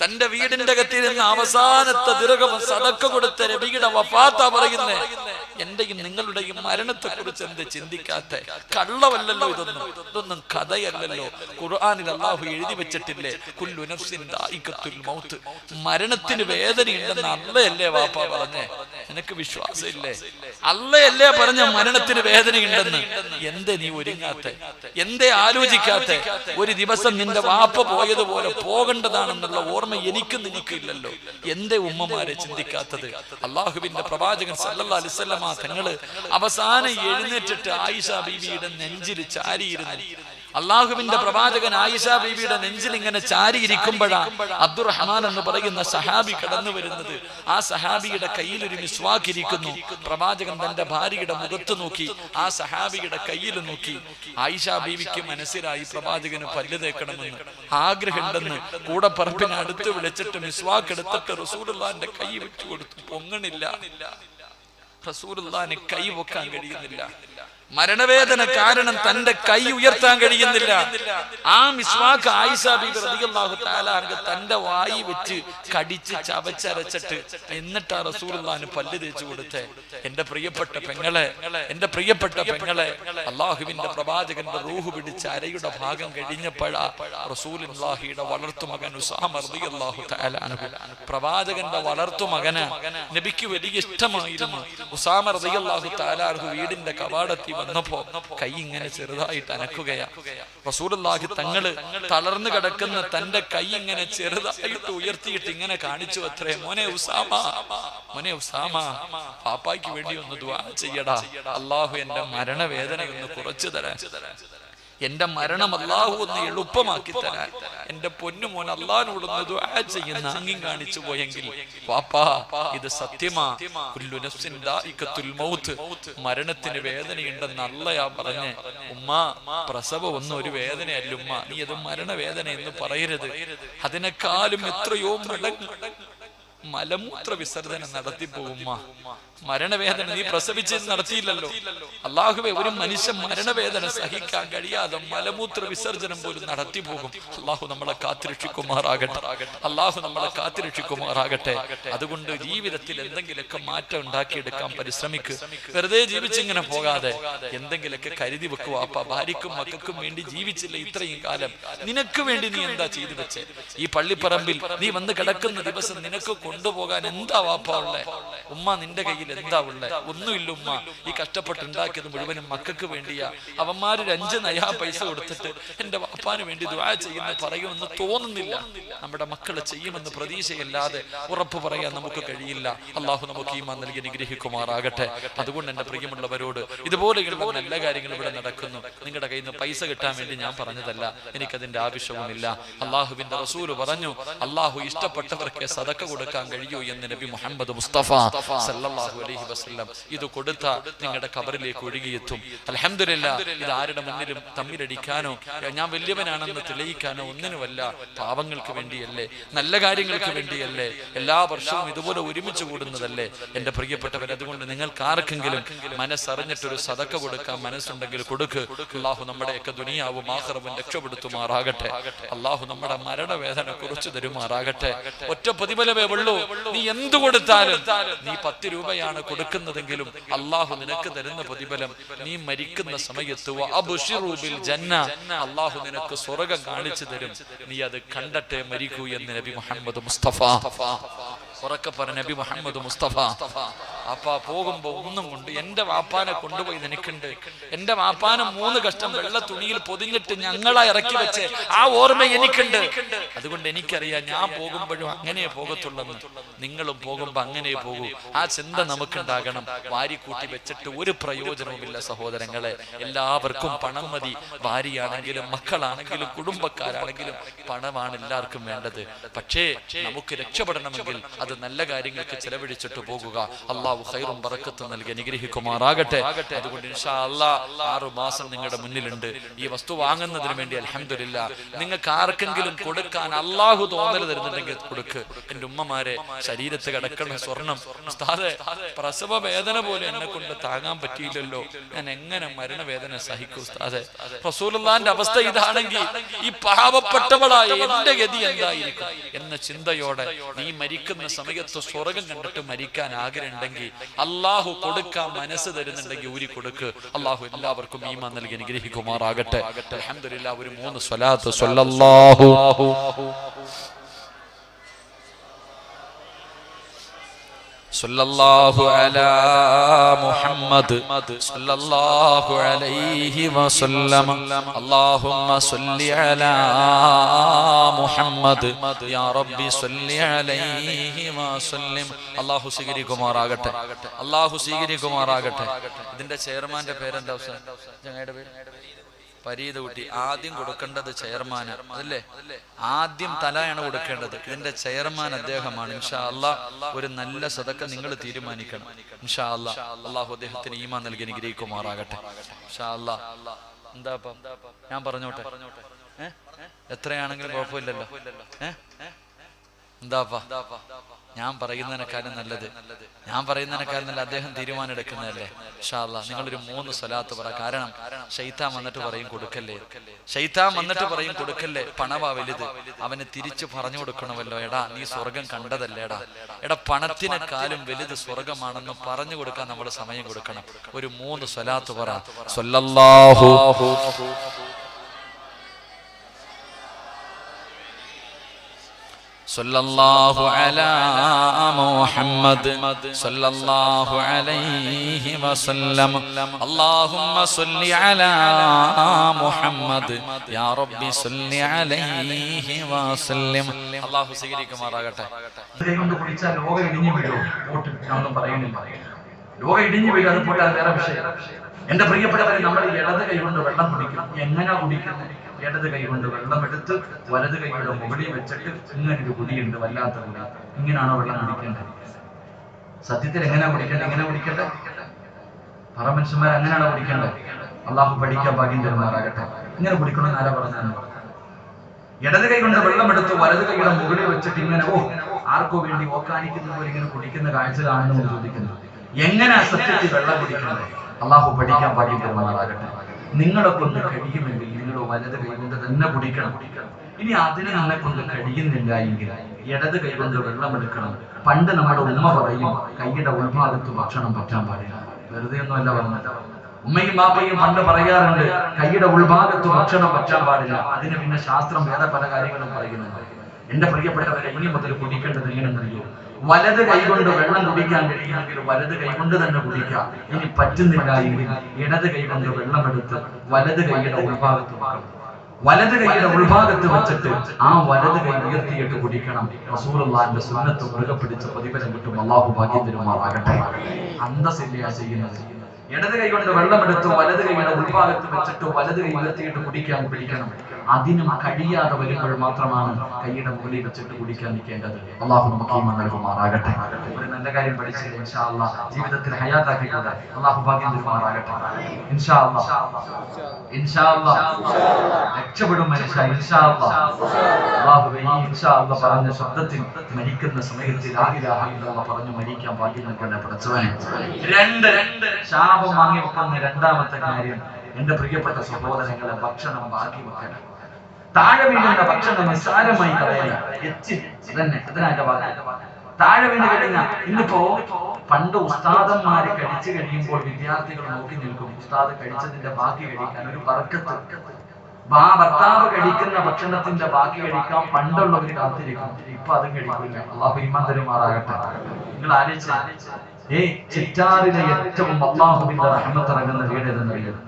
തന്റെ വീടിന്റെ അകത്തിരുന്ന് അവസാനത്തെ ദിർഹം സദക്ക കൊടുത്ത നബിയുടെ വഫാത്താ പറയുന്നേ. എന്റെയും നിങ്ങളുടെയും മരണത്തെ കുറിച്ച് എന്ത് ചിന്തിക്കാത്ത? കള്ളവല്ലല്ലോ ഇതൊന്നും കഥയല്ലല്ലോ. ഖുർആനിൽ അല്ലാഹു എഴുതി വെച്ചിട്ടില്ലേ, കുല്ലു നഫ്സിൻ ദായിഖത്തുൽ മൗത്ത്, മരണത്തിന് വേദനയുണ്ടെന്ന് അള്ളയല്ലേ വാപ്പ പറഞ്ഞേ? നിനക്ക് വിശ്വാസമില്ലേ? അള്ളയല്ലേ പറഞ്ഞ മരണത്തിന് വേദനയുണ്ടെന്ന്? എന്തേ നീ ഒരുങ്ങാത്ത? എന്തേ ആലോചിക്കാത്ത? ഒരു ദിവസം നിന്റെ വാപ്പ പോയതുപോലെ പോകേണ്ടതാണെന്നുള്ള ഓർമ്മ എനിക്കും നിനക്കില്ലല്ലോ. എന്തേ ഉമ്മമാരെ ചിന്തിക്കാത്തത്? അള്ളാഹുവിന്റെ പ്രവാചകൻ സല്ലല്ലാഹു അലൈഹി വസല്ലം തങ്ങള് അവസാനം എഴുന്നേറ്റിട്ട് ആയിഷ ബീവിയുടെ നെഞ്ചിൽ ചാരിയിരുന്നു. അള്ളാഹുവിന്റെ പ്രവാചകൻ ആയിഷ ബീവിയുടെ നെഞ്ചിൽ ഇങ്ങനെ ചാരിയിരിക്കുമ്പോഴാ അബ്ദുറഹ്മാൻ എന്ന് പറയുന്ന സഹാബി കടന്നു വരുന്നത്. ആ സഹാബിയുടെ കയ്യിൽ ഒരു മിസ്വാക്ക് ഇരിക്കുന്നു. പ്രവാചകൻ തന്റെ ഭാര്യയുടെ മുഖത്ത് നോക്കി, ആ സഹാബിയുടെ കയ്യിൽ നോക്കി. ആയിഷ ബീവിക്ക് മനസ്സിലായി പ്രവാചകന് പല്ല് തേക്കണമെന്ന് ആഗ്രഹമുണ്ടെന്ന്. കൂടെ പറപ്പിനെ അടുത്ത് വിളിച്ചിട്ട് മിസ്വാക്ക് എടുത്തിട്ട് റസൂലുള്ളാഹിന്റെ കൈ വെച്ചു കൊടുത്തു. പൊങ്ങണില്ല, റസൂലുള്ളാഹിന് കൈ പൊക്കാൻ കഴിയുന്നില്ല. മരണവേദന കാരണം തന്റെ കൈ ഉയർത്താൻ കഴിയുന്നില്ല. ആ മിസ്വാക്ക് ആയിഷ ബീബി റളിയല്ലാഹു തആല അൻഹ തന്റെ വായി വെച്ച് കടിച്ച് ചവച്ചരച്ചിട്ട് എന്നിട്ടാ റസൂലുള്ളാഹിന് പല്ല് തേച്ചു കൊടുത്തേ. എന്റെ പ്രിയപ്പെട്ട പെങ്ങളെ, എന്റെ പ്രിയപ്പെട്ട പെങ്ങളെ, അള്ളാഹുവിന്റെ പ്രവാചകന്റെ റൂഹ് പിടിച്ച് അരയുടെ ഭാഗം കഴിഞ്ഞപ്പോഴാ റസൂലുള്ളാഹിയുടെ വളർത്തുമകൻ ഉസാമ റളിയല്ലാഹു തആല അൻഹു, പ്രവാചകന്റെ വളർത്തുമകന് നബിക്ക് വലിയ ഇഷ്ടമായിരുന്നു. ഉസാമ റളിയല്ലാഹു തആല അൻഹു വീടിന്റെ കവാടത്തിൽ വന്നപ്പോ കൈ ഇങ്ങനെ ചെറുതായിട്ട് അനക്കുകയാ. റസൂലുള്ളാഹി തങ്ങള് തളർന്നു കിടക്കുന്ന തന്റെ കൈ ഇങ്ങനെ ചെറുതായിട്ട് ഉയർത്തിയിട്ട് ഇങ്ങനെ കാണിച്ചു അത്രേ. മോനെ ഉസാമ, മോനെ ഉസാമ, പാപ്പായ്ക്ക് വേണ്ടി ഒന്ന് ദുആ ചെയ്യടാ. അള്ളാഹു എന്റെ മരണവേദനയൊന്ന് കുറച്ചു തരാൻ, എന്റെ മരണം അല്ലാഹു ഒന്ന് എളുപ്പമാക്കി തരാൻ, എന്റെ പൊന്നുമോൻ അല്ലാഹുവോട് ദുആ ചെയ്യുന്ന ആംഗ്യം കാണിച്ചു പോയെങ്കിൽ വാപ്പാ ഇത് സത്യമാ. കുല്ലു നഫ്സിൻ ദായിഖത്തുൽ മൗത്ത്, മരണത്തിന് വേദനയുണ്ടെന്ന് അള്ളയാ പറഞ്ഞേ. ഉമ്മ, പ്രസവം ഒന്നും ഒരു വേദനയല്ല ഉമ്മ, നീ അത് മരണവേദന എന്ന് പറയരുത്. അതിനേക്കാളും എത്രയോ മടങ്ങ് മലമൂത്ര വിസർജനം നടത്തിപ്പോകുമ്മ. മരണവേദന നീ പ്രസവിച്ച് നടത്തിയില്ലല്ലോ. അള്ളാഹുവേ, ഒരു മനുഷ്യൻ മരണവേദന സഹിക്കാൻ കഴിയാതെ മലമൂത്ര വിസർജനം പോലും നടത്തി പോകും. അള്ളാഹു നമ്മളെ കാത്തിരക്ഷിക്കുമാറാകട്ടെ, അള്ളാഹു നമ്മളെ കാത്തിരക്ഷിക്കുമാറാകട്ടെ. അതുകൊണ്ട് ജീവിതത്തിൽ എന്തെങ്കിലുമൊക്കെ മാറ്റം ഉണ്ടാക്കിയെടുക്കാൻ പരിശ്രമിക്കുക. വെറുതെ ജീവിച്ചിങ്ങനെ പോകാതെ എന്തെങ്കിലുമൊക്കെ കരുതി വെക്കുക. അപ്പ ഭാര്യക്കും മക്കൾക്കും വേണ്ടി ജീവിച്ചില്ല ഇത്രയും കാലം, നിനക്ക് വേണ്ടി നീ എന്താ ചെയ്തു വെച്ചേ? ഈ പള്ളിപ്പറമ്പിൽ നീ വന്ന് കിടക്കുന്ന ദിവസം നിനക്ക് കൊണ്ടുപോകാൻ എന്താ വാപ്പ ഉള്ളേ? ഉമ്മ നിന്റെ കയ്യിൽ എന്താ ഉള്ളേ? ഒന്നുമില്ല ഉമ്മ. ഈ കഷ്ടപ്പെട്ടുണ്ടാക്കിയത് മുഴുവനും മക്കൾക്ക് വേണ്ടിയാ. അവന്മാര് 5 നയാ പൈസ കൊടുത്തിട്ട് എന്റെ വാപ്പാന് വേണ്ടി ദുആ ചെയ്യുന്ന പറയുമെന്ന് തോന്നുന്നില്ല. നമ്മുടെ മക്കളെ ചെയ്യുമെന്ന് പ്രതീക്ഷയില്ലാതെ ഉറപ്പ് പറയാൻ നമുക്ക് കഴിയില്ല. അള്ളാഹു നമുക്ക് ഈമാൻ നൽകി അനുഗ്രഹിക്കുമാറാകട്ടെ. അതുകൊണ്ട് എന്റെ പ്രിയമുള്ളവരോട്, ഇതുപോലെയുള്ള നല്ല കാര്യങ്ങൾ ഇവിടെ നടക്കുന്നു. നിങ്ങളുടെ കയ്യിൽ നിന്ന് പൈസ കിട്ടാൻ വേണ്ടി ഞാൻ പറഞ്ഞതല്ല, എനിക്കതിന്റെ ആവശ്യവുമില്ല. അള്ളാഹുവിന്റെ റസൂല് പറഞ്ഞു, അള്ളാഹു ഇഷ്ടപ്പെട്ടവർക്ക് സദക്ക കൊടുക്കാൻ കഴിയൂ എന്ന് നബി മുഹമ്മദ് മുസ്തഫ സല്ലല്ലാഹു അലൈഹി വസല്ലം. ഇത് കൊടുത്ത നിങ്ങളുടെ ഖബറിലേക്ക് ഒഴുകിയെത്തും. അൽഹംദുലില്ലാഹ്, ഇത് ആരുടെ മുന്നിലും തമ്മിലടിക്കാനോ ഞാൻ വലിയവനാണെന്ന് തെളിയിക്കാനോ ഒന്നിനുമല്ല. പാവങ്ങൾക്ക് വേണ്ടിയല്ലേ, നല്ല കാര്യങ്ങൾക്ക് വേണ്ടിയല്ലേ, എല്ലാ വർഷവും ഇതുപോലെ ഒരുമിച്ച് കൂടുന്നതല്ലേ എന്റെ പ്രിയപ്പെട്ടവർ. അതുകൊണ്ട് നിങ്ങൾക്ക് ആർക്കെങ്കിലും മനസ്സറിഞ്ഞിട്ടൊരു സദക്ക കൊടുക്കാൻ മനസ്സുണ്ടെങ്കിൽ കൊടുക്ക്. അള്ളാഹു നമ്മുടെയൊക്കെ ദുനിയാവും ആഖിറവും രക്ഷപ്പെടുത്തുമാറാകട്ടെ. അള്ളാഹു നമ്മുടെ മരണവേദന കുറിച്ച് തരുമാറാകട്ടെ. ഒറ്റ പ്രതിഫലമേ ഉള്ളൂ. നീ എന്തു കൊടുത്താലും, നീ 10 രൂപയാണ് കൊടുക്കുന്നതെങ്കിലും അള്ളാഹു നിനക്ക് തരുന്ന പ്രതിഫലം നീ മരിക്കുന്ന സമയത്ത് അള്ളാഹു നിനക്ക് സ്വർഗ്ഗം കാണിച്ചു തരും. നീ അത് കണ്ടിട്ടേ മരിക്കൂ എന്ന് നബി മുഹമ്മദ് മുസ്തഫ. ഉറക്കെ പറഞ്ഞ നബി മുഹമ്മദ് മുസ്തഫ. അപ്പ പോകുമ്പോ ഒന്നും കൊണ്ട് എന്റെ വാപ്പാനെ കൊണ്ടുപോയി നിനക്കുണ്ട്. എന്റെ വാപ്പാനെ 3 കഷ്ടം വെള്ള തുണിയിൽ പൊതിഞ്ഞിട്ട് ഞങ്ങളാ ഇറക്കി വെച്ച് ആ ഓർമ്മ എനിക്കുണ്ട്. അതുകൊണ്ട് എനിക്കറിയാം ഞാൻ പോകുമ്പോഴും അങ്ങനെ പോകത്തുള്ളെന്ന്. നിങ്ങളും പോകുമ്പോ അങ്ങനെ പോകൂ. ആ ചിന്ത നമുക്കുണ്ടാകണം. വാരിക്കൂട്ടി വെച്ചിട്ട് ഒരു പ്രയോജനവുമില്ല സഹോദരങ്ങളെ. എല്ലാവർക്കും പണം മതി. ഭാര്യയാണെങ്കിലും മക്കളാണെങ്കിലും കുടുംബക്കാരാണെങ്കിലും പണമാണ് എല്ലാവർക്കും വേണ്ടത്. പക്ഷേ നമുക്ക് രക്ഷപ്പെടണമെങ്കിൽ അത് നല്ല കാര്യങ്ങൾക്ക് ചെലവഴിച്ചിട്ട് പോകുക. അള്ളാഹു അള്ളാഹു ഖൈറും ബറക്കത്തും നൽകി അനുഗ്രഹിക്കുമാറാകട്ടെ. അതുകൊണ്ട് ഇൻഷാ അല്ലാഹ് 6 മാസം നിങ്ങളുടെ മുന്നിലുണ്ട്. ഈ വസ്തു വാങ്ങുന്നതിന് വേണ്ടി അൽഹംദുലില്ലാ നിങ്ങൾക്ക് ആർക്കെങ്കിലും കൊടുക്കാൻ അള്ളാഹു തോന്നൽ തരുന്നുണ്ടെങ്കിൽ കൊടുക്ക്. എന്റെ ഉമ്മമാരെ, ശരീരത്ത് കിടക്കുന്ന സ്വർണം ഉസ്താദേ, പ്രസവ വേദന പോലെ എന്നെ കൊണ്ട് താങ്ങാൻ പറ്റിയില്ലല്ലോ, ഞാൻ എങ്ങനെ മരണവേദന സഹിക്കും ഉസ്താദേ? റസൂലുള്ളാഹിന്റെ അവസ്ഥ ഇതാണെങ്കിൽ ഈ പാവപ്പെട്ടവളായ എന്റെ ഗതി എന്തായിരിക്കും എന്ന ചിന്തയോടെ നീ മരിക്കുന്ന സമയത്ത് സ്വർഗം കണ്ടിട്ട് മരിക്കാൻ ആഗ്രഹമുണ്ടെങ്കിൽ അള്ളാഹു കൊടുക്കാൻ മനസ്സ് തരുന്നുണ്ടെങ്കിൽ ഊരി കൊടുക്ക്. അള്ളാഹു എല്ലാവർക്കും ഈമാൻ നൽകി അനുഗ്രഹിക്കുമാറാകട്ടെ. അൽഹംദുലില്ലാഹ്. ഒരു 3 സ്വലാത്ത് സ്വല്ലല്ലാഹു സല്ലല്ലാഹു അലാ മുഹമ്മദ് സല്ലല്ലാഹു അലൈഹി വസല്ലം. അല്ലാഹുമ്മ സല്ലി അലാ മുഹമ്മദ് യാ റബ്ബി സല്ലി അലൈഹി വസല്ലം. അല്ലാഹു സ്വീകരിക്കുമാറാകട്ടെ. അല്ലാഹു സ്വീകരിക്കുമാറാകട്ടെ. ഇതിന്റെ ചെയർമാന്റെ പേരെന്താ ഉസ്താദ്? ഞങ്ങളുടെ പേര് പരീത കുട്ടി. ആദ്യം കൊടുക്കേണ്ടത് ചെയർമാൻ അതല്ലേ? ആദ്യം തലയാണ് കൊടുക്കേണ്ടത്. ഇതിന്റെ ചെയർമാൻ അദ്ദേഹമാണ്. ഇൻഷാ അല്ലാഹ് ഒരു നല്ല സദക്ക നിങ്ങൾ തീരുമാനിക്കണം. ഇൻഷാ അല്ലാഹ്. അല്ലാഹു അദ്ദേഹത്തിന് ഈമാൻ നൽകി അനുഗ്രഹിക്കുമാറാകട്ടെ. ഇൻഷാ അല്ലാഹ്. എന്താ ഞാൻ പറഞ്ഞോട്ടെ? എത്രയാണെങ്കിലും കുഴപ്പമില്ലല്ലോ. എന്താപ്പാ ഞാൻ പറയുന്നതിനേക്കാളും നല്ലത് അദ്ദേഹം തീരുമാനം എടുക്കുന്നതല്ലേ? ഇൻഷാ അല്ലാഹ് നിങ്ങളൊരു 3 സ്വലാത്ത് പറ. കാരണം ശൈത്താൻ വന്നിട്ട് പറയും കൊടുക്കല്ലേ, പണവാ വലുത്, അവന് തിരിച്ചു പറഞ്ഞു കൊടുക്കണമല്ലോ. എടാ നീ സ്വർഗം കണ്ടതല്ലേടാ, എടാ പണത്തിനെക്കാളും വലുത് സ്വർഗമാണെന്ന് പറഞ്ഞു കൊടുക്കാൻ നമ്മൾ സമയം കൊടുക്കണം. ഒരു 3 സ്വലാത്ത് പറ. സ്വല്ലല്ലാഹു സല്ലല്ലാഹു അലാ മുഹമ്മദ് സല്ലല്ലാഹു അലൈഹി വസല്ലം. അല്ലാഹുമ്മ സല്ലി അലാ മുഹമ്മദ് യാ റബ്ബി സല്ലി അലൈഹി വസല്ലം. അല്ലാഹു സ്വീകരിക്കുമാറാകട്ടെ. കൊണ്ട് കുടിച്ചാൽ ലോകം ഇടിഞ്ഞു വീഴും. ഞാനൊന്നും പറയുന്നില്ല, ലോകം ഇടിഞ്ഞു വീഴും. അത് പോട്ടെ, അത് വേറെ വിഷയം. എന്റെ പ്രിയപ്പെട്ടവരെ, നമ്മൾ ഇടത് കൈകൊണ്ട് വെള്ളം കുടിക്കും. എങ്ങനെയാ കുടിക്കുന്നത്? ഇടത് കൈകൊണ്ട് വെള്ളം എടുത്ത് വലത് കൈയുടെ മുകളിൽ വെച്ചിട്ട് ഇങ്ങനെ ഒരു കുടിയുണ്ട്, വല്ലാത്ത കുടി. ഇങ്ങനെയാണോ വെള്ളം കുടിക്കേണ്ടത്? സത്യത്തിൽ എങ്ങനെയാ കുടിക്കേണ്ടത്? എങ്ങനെ കുടിക്കട്ടെ? പറ മനുഷ്യന്മാർ, അങ്ങനെയാണോ കുടിക്കേണ്ടത്? അള്ളാഹു പഠിക്കാൻ ഭാഗ്യം തരുമാറാകട്ടെ. ഇങ്ങനെ കുടിക്കണമെന്ന് ആരാ പറഞ്ഞാൽ? ഇടത് കൈ കൊണ്ട് വെള്ളം എടുത്ത് വലത് കൈയുടെ മുകളിൽ വെച്ചിട്ട് ഇങ്ങനെ ആർക്കോ വേണ്ടി ഓക്കാനിക്കുന്നവർ ഇങ്ങനെ കുടിക്കുന്ന കാഴ്ച കാണുന്നു ചോദിക്കുന്നു. എങ്ങനെയാ സത്യത്തിൽ വെള്ളം കുടിക്കുന്നത്? അള്ളാഹു പഠിക്കാൻ ഭാഗ്യം തരുമാറാകട്ടെ. നിങ്ങളെ കൊണ്ട് കഴിയുമെങ്കിൽ നിങ്ങൾ വലത് കൈ കൊണ്ട് തന്നെ കുടിക്കണം. ഇനി അതിന് നമ്മളെ കൊണ്ട് കഴിയുന്നില്ല എങ്കിൽ ഇടത് കൈ കൊണ്ട് വെള്ളം എടുക്കണം. പണ്ട് നമ്മുടെ ഉമ്മ പറയും, കൈയുടെ ഉൾഭാഗത്ത് ഭക്ഷണം പറ്റാൻ പാടില്ല. വെറുതെ ഒന്നുമല്ല പറഞ്ഞത്. ഉമ്മയും ബാപ്പയും പണ്ട് പറയാറുണ്ട്, കൈയുടെ ഉൾഭാഗത്ത് ഭക്ഷണം പറ്റാൻ പാടില്ല. അതിന് പിന്നെ ശാസ്ത്രം വേറെ പല കാര്യങ്ങളും പറയുന്നുണ്ട്. എന്റെ പ്രിയപ്പെട്ടവരെ, ഇനി മുതൽ കുടിക്കേണ്ടത് എങ്ങനെയെന്നറിയോ? വലത് കൈകൊണ്ട് വെള്ളം കുടിക്കാൻ കഴിയുമെങ്കിൽ വലത് കൈകൊണ്ട് തന്നെ കുടിക്കാം. ഇനി പറ്റുന്നില്ല എങ്കിൽ ഇടത് കൈകൊണ്ട് വെള്ളം എടുത്ത് വലത് കൈയുടെ ഉൾഭാഗത്ത് വെക്കണം. വലത് കൈയുടെ ഉൾഭാഗത്ത് വെച്ചിട്ട് ആ വലത് കൈ ഉയർത്തിയിട്ട് കുടിക്കണം. റസൂലുള്ളാഹിന്റെ സുന്നത്ത് മുറുകെ പിടിച്ച് പ്രതിഫലം കിട്ടും. അല്ലാഹു ഭാഗ്യം തരുമാറാകട്ടെ. അന്തസ്സില്ല ചെയ്യുന്നത്. ഇടത് കൈ കൊണ്ട് വെള്ളം എടുത്ത് വലത് കൈയുടെ ഉൾഭാഗത്ത് വെച്ചിട്ട് വലത് കൈ ഉയർത്തിയിട്ട് കുടിക്കാൻ പിടിക്കണം. അതിനും കഴിയാതെ വരുമ്പോൾ മാത്രമാണ് കൈയുടെ മുകളിൽ വെച്ചിട്ട് കുടിക്കാൻ നിൽക്കേണ്ടത്. അള്ളാഹു നമുക്ക് ഈമാൻ നൽകുമാറാകട്ടെ. ഒരു നല്ല കാര്യം പഠിച്ചില്ല ഇൻഷാ അല്ലാഹ് ജീവിതത്തിൽ ഹയാത്താക്കിക്കൂടെ. അള്ളാഹു ഭാഗ്യം തരുമാറാകട്ടെ. ഇൻഷാ അല്ലാഹ് രക്ഷപ്പെടും മനുഷ്യ. ഇൻഷാ അല്ലാഹ് അല്ലാഹുവേ, ഈ ഇൻഷാ അല്ലാഹ് പറഞ്ഞ ശബ്ദത്തിൽ മരിക്കുന്ന സമയത്ത് ലാ ഇലാഹ ഇല്ലല്ലാഹ് പറഞ്ഞു മരിക്കാൻ ഭാഗ്യം നൽകണേ പടച്ചവനെ. രണ്ട് ശാപം വാങ്ങി വെക്കുന്ന രണ്ടാമത്തെ കാര്യം, എന്റെ പ്രിയപ്പെട്ട സഹോദരങ്ങളെ, ഭക്ഷണം ബാക്കി വെക്കണം. താഴെ വീഴുന്ന ഭക്ഷണം നിസ്സാരമായി കളയല. താഴെ വീണ് കഴിഞ്ഞാൽ ഇന്നിപ്പോ പണ്ട് ഉസ്താദന്മാര് കഴിച്ചു കഴിയുമ്പോൾ വിദ്യാർത്ഥികൾ നോക്കി നിൽക്കും. ഉസ്താദ് കഴിച്ചതിന്റെ ബാക്കി കഴിക്കാൻ ഒരു ബർക്കത്ത്. ഭർത്താവ് കഴിക്കുന്ന ഭക്ഷണത്തിന്റെ ബാക്കി കഴിക്കാൻ പണ്ടുള്ളവര് കാത്തിരിക്കും. ഇപ്പൊ അതും കഴിക്കില്ല. അള്ളാഹു ഈമാൻ തരുമാറാകട്ടെ. നിങ്ങൾ ആലോചിച്ച്, ചിറ്റാറിലെ ഏറ്റവും അള്ളാഹുവിന്റെ റഹ്മത്ത് ഇറങ്ങുന്ന വീട് ഏതെന്നറിയാം?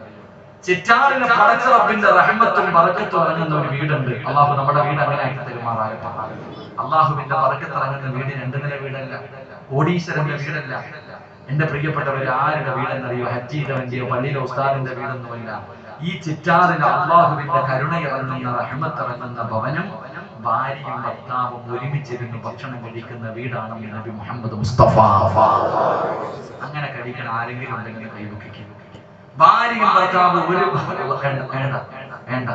ചിറ്റാറിലെ പടച്ച റബ്ബിന്റെ റഹ്മത്തും ബറക്കത്തും ഇറങ്ങുന്ന ഒരു വീടുണ്ട്. അള്ളാഹു നമ്മുടെ വീട് അങ്ങനെ ആക്കി തരുമാറാകട്ടെ. അള്ളാഹുവിന്റെ ബറക്കത്ത് ഇറങ്ങുന്ന വീട് 2 നില വീടല്ല, കോടീശ്വരന്റെ വീടല്ല. എന്റെ പ്രിയപ്പെട്ടവര്, ആരുടെ വീടെന്നറിയോ? ഹജ്ജീദവന്റെയോ പള്ളിയിലെ ഉസ്താദിന്റെ വീടൊന്നുമല്ല. ഈ ചിറ്റാറിലെ അള്ളാഹുവിന്റെ കരുണയിറങ്ങുന്ന റഹ്മത്ത് ഇറങ്ങുന്ന ഭവനം, ഭാര്യയും ഭർത്താവും ഒരുമിച്ചിരുന്ന് ഭക്ഷണം കഴിക്കുന്ന വീടാണ് നബി മുഹമ്മദ് മുസ്തഫ. ആരെങ്കിലും ഉണ്ടെങ്കിൽ കൈവയ്ക്കും. ഭാര്യയും ഭർത്താവ് ഒരു വേണ്ട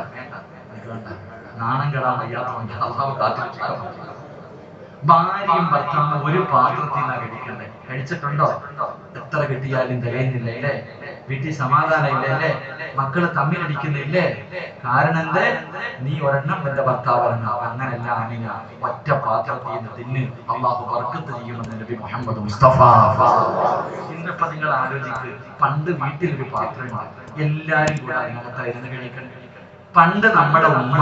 നാണം കെടാൻ വയ്യാത്തതുകൊണ്ട് അള്ളാഹു കാത്തിരിക്കും. ഭാര്യയും ഭർത്താവ് ഒരു പാത്രത്തിൽ നിന്നാ കഴിക്കണ്ടേ? കഴിച്ചിട്ടുണ്ടോ? എത്ര കിട്ടിയാലും തികയുന്നില്ല അല്ലേ? വീട്ടിൽ സമാധാനം ഇല്ല അല്ലേ? മക്കള് തമ്മിലടിക്കുന്നില്ലേ? കാരണം എന്തേ? നീ ഒരെണ്ണം എന്റെ ഭർത്താവ് ഒരെണ്ണം. അങ്ങനല്ല അമിന, ഒറ്റ പാത്രത്തിൽ നിന്ന് തിന്ന് അള്ളാഹു ബർക്കത്ത് ചെയ്യുമെന്ന് നബി മുഹമ്മദ് മുസ്തഫ. ഇന്നിപ്പോ നിങ്ങൾ ആലോചിക്ക്, പണ്ട് വീട്ടിലൊരു പാത്രമുണ്ട്, എല്ലാരും കൂടെ അതിനകത്തായിരുന്നു കഴിക്കണ്ടേ. പണ്ട് നമ്മുടെ ഉമ്മ,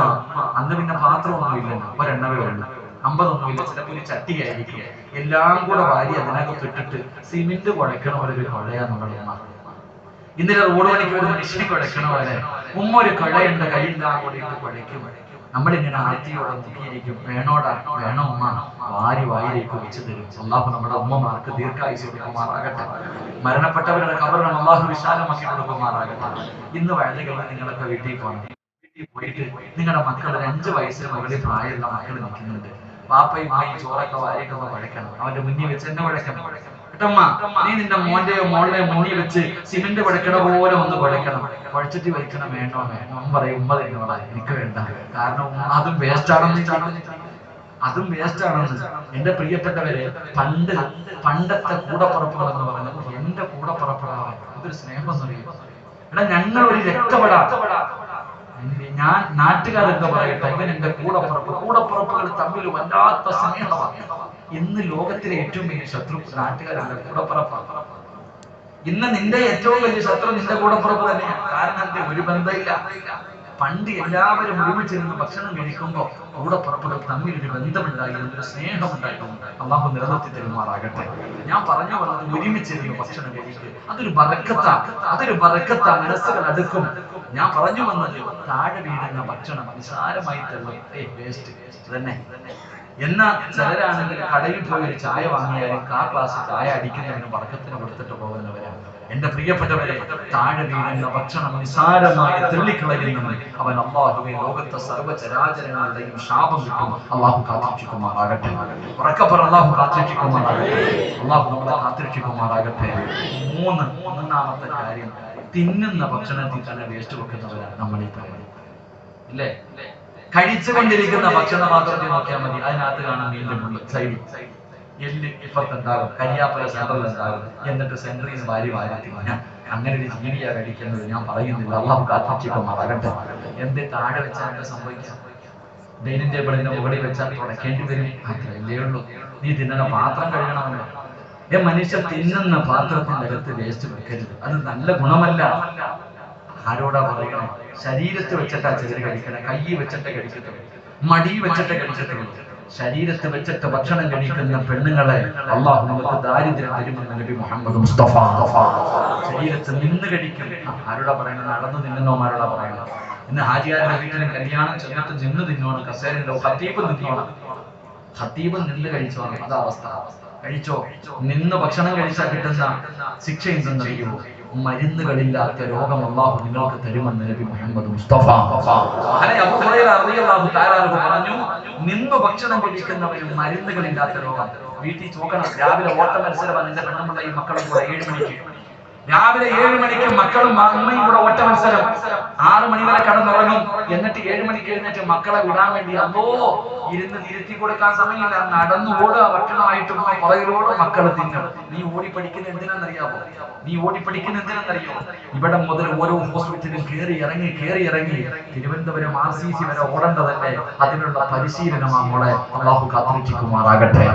അന്ന് പിന്നെ പാത്രമൊന്നും ഇല്ലല്ലോ, ഒരെണ്ണവേ ഉള്ളൂ, 50 ചിലപ്പോൾ ഒരു ചട്ടിയായിരിക്കും, എല്ലാം കൂടെ വാരി അതിനകത്ത് ഇട്ടിട്ട് സിമെന്റ് കുഴക്കണ പോലെ ഒരു കുഴയാ നമ്മുടെ ഉമ്മ. ഇന്നലെ റോഡ് പണിക്ക് ഒരു മനുഷ്യനെ കുഴക്കണ പോലെ ഉമ്മ ഒരു കുഴയുണ്ട്, കയ്യിലാ കൂടി ഇട്ട് കുഴയ്ക്കും. നമ്മളിങ്ങനെ ആർത്തിയോടെ നോക്കിയിരിക്കും, വേണോടാ വേണോ ഉമ്മ, വാരിലേക്ക് വെച്ച് തരും. അള്ളാഹു നമ്മുടെ ഉമ്മമാർക്ക് ദീർഘായുസ് കൊടുക്കുമാറാകട്ടെ. മരണപ്പെട്ടവരുടെ ഖബറിനെ അള്ളാഹു വിശാലമാക്കി കൊടുക്കുമാറാകട്ടെ. ഇന്ന് വയലുകളിൽ നിങ്ങളൊക്കെ വീട്ടിൽ പോകണം. പോയിട്ട് നിങ്ങളുടെ മക്കൾ 5 വയസ്സിന് മുകളിൽ പ്രായമുള്ള മക്കൾ നിൽക്കുന്നുണ്ട്. പാപ്പയും ഉമ്മയും ചോറൊക്കെ വാരിയൊക്കെ കുഴക്കണം. അവന്റെ മുന്നിൽ വെച്ച് എന്നെ കുഴക്കണം. കേട്ടമ്മ, നീ നിന്റെ മോന്റെയോ മോളുടെയോ മുന്നിൽ വെച്ച് സിമെന്റ് കുഴക്കണ പോലെ ഒന്ന് കുഴക്കണം. കുഴച്ചിട്ട് വയ്ക്കണം. വേണോ വേണം പറയും. ഉമ്മ തന്നോളാ, എനിക്ക് വേണ്ട, കാരണം അതും വേസ്റ്റ് ആണെന്ന്. എന്റെ പ്രിയപ്പെട്ടവരെ, പണ്ടത്തെ കൂടപ്പുറപ്പുകൾ എന്ന് പറയുന്നത് എന്റെ കൂടപ്പുറപ്പുകളാണ്. ഇതൊരു സ്നേഹം എന്നറിയും. എടാ, ഞങ്ങൾ ഒരു രക്തപ്പെടാ, ഞാൻ നാട്ടുകാരെന്താ പറയട്ടെ, ഇവൻ എന്റെ കൂടപ്പുറപ്പുകൾ തമ്മിൽ വല്ലാത്ത സ്നേഹമാണ്. ഇന്ന് ലോകത്തിലെ ഏറ്റവും വലിയ ശത്രു നാട്ടുകാരല്ല, കൂടപ്പുറപ്പാണ്. ഇന്ന് നിന്റെ ഏറ്റവും വലിയ ശത്രു നിന്റെ കൂടപ്പുറപ്പ് തന്നെയാണ്. കാരണം എന്റെ ഒരു ബന്ധമില്ല. പണ്ട് എല്ലാവരും ഒരുമിച്ചിരുന്ന് ഭക്ഷണം കഴിക്കുമ്പോൾ കൂടപ്പുറപ്പുകൾ തമ്മിൽ ഒരു ബന്ധമുണ്ടായിരുന്നു, ഒരു സ്നേഹമുണ്ടായിരുന്നു. അള്ളാഹു നിലനിർത്തി തരുമാറാകട്ടെ. ഞാൻ പറഞ്ഞു വന്നത് ഒരുമിച്ചിരുന്ന് ഭക്ഷണം കഴിക്കുക, അതൊരു ബറക്കത്താ, മനസ്സുകൾ അടുക്കും. ഞാൻ പറഞ്ഞു വന്നത് താഴെ വീഴുന്ന ഭക്ഷണം നിസാരമായി തള്ളും, വേസ്റ്റ് തന്നെ. എന്നാൽ ചിലരാണെങ്കിൽ കടയിൽ പോയി ഒരു ചായ വാങ്ങിയാലും ഗ്ലാസ് ചായ അടിക്കുന്നതിന് ബർക്കത്തിന് കൊടുത്തിട്ട് പോകുന്നവരാണ്. എന്റെ പ്രിയപ്പെട്ടവരെ, താഴെ വീഴുന്ന ഭക്ഷണം നിസാരമായി തള്ളിക്കളയുന്നവൻ അവൻ അള്ളാഹുവെ ലോകത്തെ സർവ്വചരാചരങ്ങളുടെയും ശാപം കിട്ടും. അള്ളാഹു കാത്തിരക്ഷിക്കുമാറാകട്ടെ. ഉറക്കപ്പറ അള്ളാഹു കാത്തിരക്ഷിക്കുമാറാകട്ടെ. അള്ളാഹു നമ്മളെ കാത്തിരക്ഷിക്കുമാറാകട്ടെ. മൂന്നാമത്തെ കാര്യം, തിന്നുന്ന ഭക്ഷണത്തിൽ തന്നെ വേസ്റ്റ് വെക്കുന്നവരാണ് നമ്മൾ ഈ പറയുന്നത് ഇല്ലേ? കഴിച്ചുകൊണ്ടിരിക്കുന്ന ഭക്ഷണ പാത്രത്തിൽ നോക്കിയാൽ മതി, അതിനകത്ത് കാണാൻ മീൻ സൈഡിൽ എല്ല് ഇപ്പത്തുണ്ടാകും, കരിയാപ്പല സെന്ററിൽ ഉണ്ടാകും, എന്നിട്ട് സെന്ററിൽ നിന്ന് വാരി തിന്നാൻ. അങ്ങനെ ഒരു ജീവിയാ കഴിക്കുന്നത്. ഞാൻ പറയുന്നില്ല, അള്ളാഹു കാത്തിരക്ഷിക്കുമാറാകട്ടെ. എന്ത് താഴെ വെച്ചാൽ എന്താ സംഭവിക്കാം? ഡൈനിങ് ടേബിളിന്റെ മുകളിൽ വെച്ചാൽ തുടക്കേണ്ടി വരും, അത്രയല്ലേ ഉള്ളൂ. നീ തിന്നുന്ന പാത്രം കഴുകണമല്ലോ. മനുഷ്യർ തിന്നുന്ന പാത്രത്തിന്റെ അകത്ത് വേസ്റ്റ് വെക്കരുത്, അത് നല്ല ഗുണമല്ല. ആരോടാ പറയണേ? ശരീരത്ത് വെച്ചിട്ടാ ചിലർ കഴിക്കണേ, കൈ വെച്ചിട്ട് കഴിക്കത്തുള്ളൂ, മടി വെച്ചിട്ട് കഴിക്കത്തുള്ളൂ. ശരീരത്ത് വെച്ചിട്ട് ഭക്ഷണം കഴിക്കുന്ന പെണ്ണുങ്ങളെ അള്ളാഹു നമുക്ക് ദാരിദ്ര്യം തരുമെന്ന് നബി മുഹമ്മദ് മുസ്തഫ. ശരീരത്ത് നിന്ന് കഴിക്കും. ആരോടാ പറയണത്? നടന്നു തിന്നുന്നവന്മാരോടാ പറയണത്. ഇന്ന് ഹാജിയാരുടെ വീട്ടിലും കല്യാണം ചെന്നിട്ട് നിന്ന് തിന്നോണം, കസേരയിലോ ഖത്തീബ് നിന്നോണം. ഖത്തീബ് നിന്ന് കഴിച്ചോണം, അതാ അവസ്ഥ. കഴിച്ചോ? നിന്ന് ഭക്ഷണം കഴിച്ചാൽ കിട്ടുന്ന ശിക്ഷ എന്തെന്നറിയുമോ? മരുന്നുകളില്ലാത്ത രോഗം അള്ളാഹു നിങ്ങൾക്ക് തരുമെന്ന് നബി മുഹമ്മദ് മുസ്തഫ. പറഞ്ഞു, നിന്ന് ഭക്ഷണം കഴിക്കുന്നവരും മരുന്നുകളില്ലാത്ത രോഗം. വീട്ടിൽ ചോക്കണം. രാവിലെ ഓട്ട മത്സരമാണ് എന്റെ പെണ്ണുമുള്ള ഈ മക്കളും കൂടെ 7 മണിക്ക്. രാവിലെ 7 മണിക്ക് മക്കളും അമ്മയും കൂടെ ഒറ്റ മത്സരം. 6 മണി വരെ കടന്നുറങ്ങും. എന്നിട്ട് 7 മണിക്ക് എഴുന്നേറ്റ് മക്കളെ വിടാൻ വേണ്ടി ഇരുത്തി കൊടുക്കാൻ സമയമില്ല, നടന്നു ഓടുക. ഭക്ഷണമായിട്ട് പുറകിലോട് മക്കള് തിന്നും. നീ ഓടി പഠിക്കുന്ന എന്തിനാണെന്നറിയാമോ? ഇവിടെ മുതൽ ഓരോ ഹോസ്പിറ്റലും കയറി ഇറങ്ങി തിരുവനന്തപുരം RCC വരെ ഓടേണ്ടതല്ലേ? അതിനുള്ള പരിശീലനമാണ് മോളെ. അള്ളാഹു കാത്തിരക്ഷിക്കുമാറാകട്ടെ.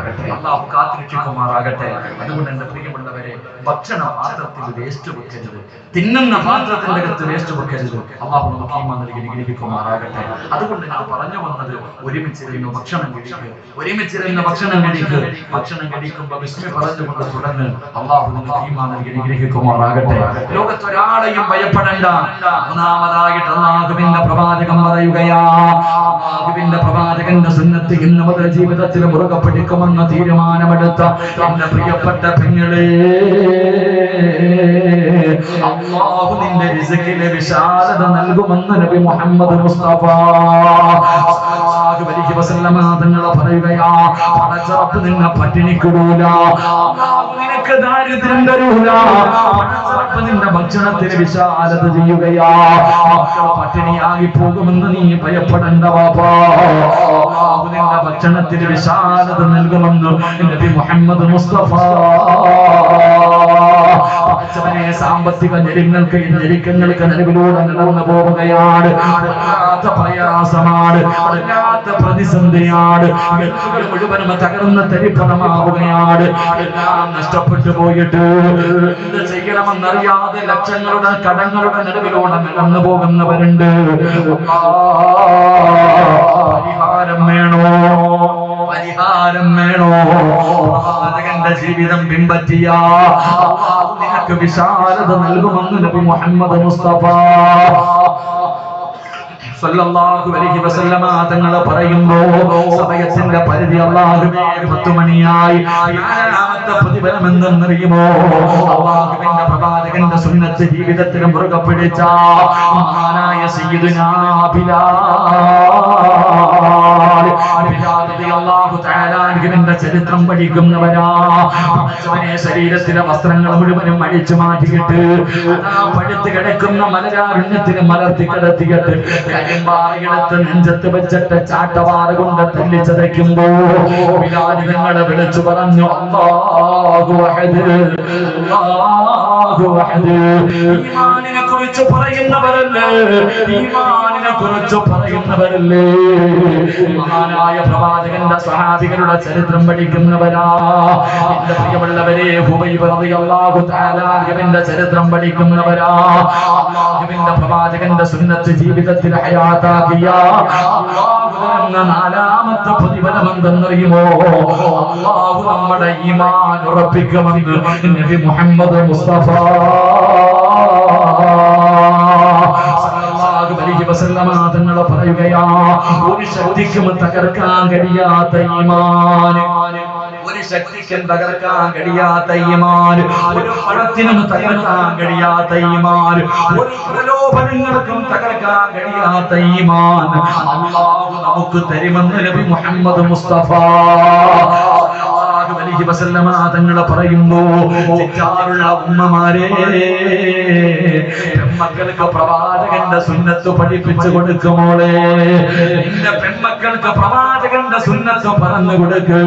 അതുകൊണ്ട് എന്റെ പ്രിയമുള്ളവരെ, ഭക്ഷണ പാത്രത്തിൽ വേസ്റ്റ് വെക്കരുത്, തിന്നുന്ന പാത്രത്തിന്റെ അകത്ത് വേസ്റ്റ് വെക്കരുത്. അള്ളാഹു നമുക്ക് ഈമാൻ നൽകി അനുഗ്രഹിക്കുമാറാകട്ടെ. അതുകൊണ്ട് ഞാൻ പറഞ്ഞു വന്നത്, ഒരുമിച്ചിരുന്ന് ഭക്ഷണം കഴിക്കുക. ഭക്ഷണം കഴിക്കുമ്പോൾ ബിസ്മി പറഞ്ഞുകൊണ്ട് തുടങ്ങ്. അള്ളാഹു നമുക്ക് ഈമാൻ നൽകി അനുഗ്രഹിക്കുമാറാകട്ടെ. ലോകത്തൊരാളെയും ഭയപ്പെടേണ്ട. മൂന്നാമതായിട്ട് അള്ളാഹുവിന്റെ പ്രവാചകൻ പറയുകയാ, അള്ളാഹുവിന്റെ പ്രവാചകന്റെ സുന്നത്ത് ഇന്ന് മുതൽ ജീവിതത്തിൽ മുറുകെ പിടിക്കുമെന്ന് തീരുമാനമെടുത്ത എന്റെ പ്രിയപ്പെട്ട പെങ്ങളെ, അള്ളാഹു നിന്റെ റിസ്കിലെ വിശാലത നൽകുമെന്ന് നബി മുഹമ്മദ് മുസ്തഫ സല്ലല്ലാഹു അലൈഹി വസല്ലം തങ്ങൾ പറയുകയാ, പടച്ച റബ്ബ് നിന്നെ പട്ടിണിക്കിടൂല, അല്ലാഹു നിനക്ക് ദാരിദ്ര്യം തരൂല, പടച്ച റബ്ബ് നിന്റെ ഭക്ഷണത്തിന് വിശാലത ചെയ്യുകയാ, മക്കൾ പട്ടിണിയായി പോകുമെന്ന് നീ ഭയപ്പെടണ്ട വാപ്പാ, അല്ലാഹു നിന്റെ ഭക്ഷണത്തിന് വിശാലത നൽകുമെന്ന് നബി മുഹമ്മദ് മുസ്തഫ. സാമ്പത്തിക ഞെരുക്കങ്ങൾക്ക് നിലവിലൂടെ നടന്നു പോവുകയാണ്, വല്ലാത്ത പ്രയാസമാണ്, വല്ലാത്ത പ്രതിസന്ധിയാണ്, മുഴുവനും തകർന്ന് തരിപ്പണമാവുകയാണ്, എല്ലാം നഷ്ടപ്പെട്ടു പോയിട്ട് എന്ത് ചെയ്യണമെന്നറിയാതെ ലക്ഷങ്ങളുടെ കടങ്ങളുടെ നിലവിലൂടെ നടന്നു പോകുന്നവരുണ്ട്. പരിഹാരം വേണോ, പരിഹാരം വേണോ? പ്രവാചകന്റെ ജീവിതം പിൻപറ്റിയ അല്ലാഹു നിനക്ക് വിശാലത നൽകുമെന്ന് നബി മുഹമ്മദ് മുസ്തഫ സല്ലല്ലാഹു അലൈഹി വസല്ലമ തങ്ങൾ പറയുന്നു, സമയത്തിന്റെ പരിധി അല്ലാഹുവേ 10 മണിയായി, നാലാമത്തെ പ്രതിഫലം എന്തെന്നറിയുമോ? അല്ലാഹുവിന്റെ പ്രവാചകന്റെ സുന്നത്ത് ജീവിതത്തിൽ മുറുകെ പിടിച്ച മഹാനായ സയ്യിദുനാ ബിലാൽ റളിയല്ലാഹു തആല അൻഹുവിന്റെ ചരിത്രം പഠിക്കുന്നവരാ. പടച്ചവനെ ശരീരത്തിലെ വസ്ത്രങ്ങൾ മുഴുവനും അഴിച്ചു മാറ്റിയിട്ട് പഴുത്ത് കിടക്കുന്ന മലരാരുണ്യത്തിന് മലർത്തി കിടത്തിയിട്ട് കരിമ്പാറയെടുത്ത് നെഞ്ചത്ത് വെച്ചിട്ട് ചാട്ടവാറ കൊണ്ട് തല്ലിച്ചതയ്ക്കുമ്പോ ബിലാൽ തങ്ങളെ വിളിച്ചു പറഞ്ഞു, അല്ലാഹു അഹദ്, അല്ലാഹു അഹദ്. ഈമാനിനെ കുറിച്ച് പറയുന്നവരല്ലേ, ഈമാനിനെ കുറിച്ച് പറയുന്നവരല്ലേ, മഹാനായ പ്രവാചകന്റെ സഹാബികളുടെ ചരിത്രം പഠിക്കുന്നവരാ. എന്റെ പ്രിയമുള്ളവരെ, ഹുബൈബ് റളിയല്ലാഹു തആല അൻഹുവിന്റെ ചരിത്രം പഠിക്കുന്നവരാ. അല്ലാഹുവിന്റെ പ്രവാചകന്റെ സുന്നത്ത് ജീവിതത്തിൽ ഹയാത്താക്കിയ അല്ലാഹു തന്ന നാലാമത്തെ പ്രതിഫലം എന്തെന്നറിയുമോ? അല്ലാഹു നമ്മുടെ ഈമാൻ ഉറപ്പിക്കുമെന്ന് നബി മുഹമ്മദ് മുസ്തഫ സല്ലല്ലാഹു അലൈഹി വസല്ലമ തങ്ങൾ പറയുകയാ, ഒരു ശക്തിക്കും തകർക്കാൻ കഴിയാത്ത ഈമാൻ, ഒരു ശക്തിക്കും തകർക്കാൻ കഴിയാത്ത ഈമാൻ, ഒരു പണത്തിനും തകർക്കാൻ കഴിയാത്ത ഈമാൻ, ഒരു പ്രലോഭനങ്ങൾക്കും തകർക്കാൻ കഴിയാത്ത ഈമാൻ അല്ലാഹു നമുക്ക് തരുമെന്ന് നബി മുഹമ്മദ് മുസ്തഫ സല്ലല്ലാഹു അലൈഹി വസല്ലമ തങ്ങൾ പറയുന്നു, തെറ്റാറുള്ള ഉമ്മമാരെ, പെൺമക്കൾക്ക് പ്രവാചകന്റെ സുന്നത്ത് പഠിപ്പിച്ചു കൊടുക്കുമോളെ, നിന്റെ പെൺമക്കൾക്ക് പ്രവാചകന്റെ സുന്നത്ത് പറഞ്ഞു കൊടുക്ക്.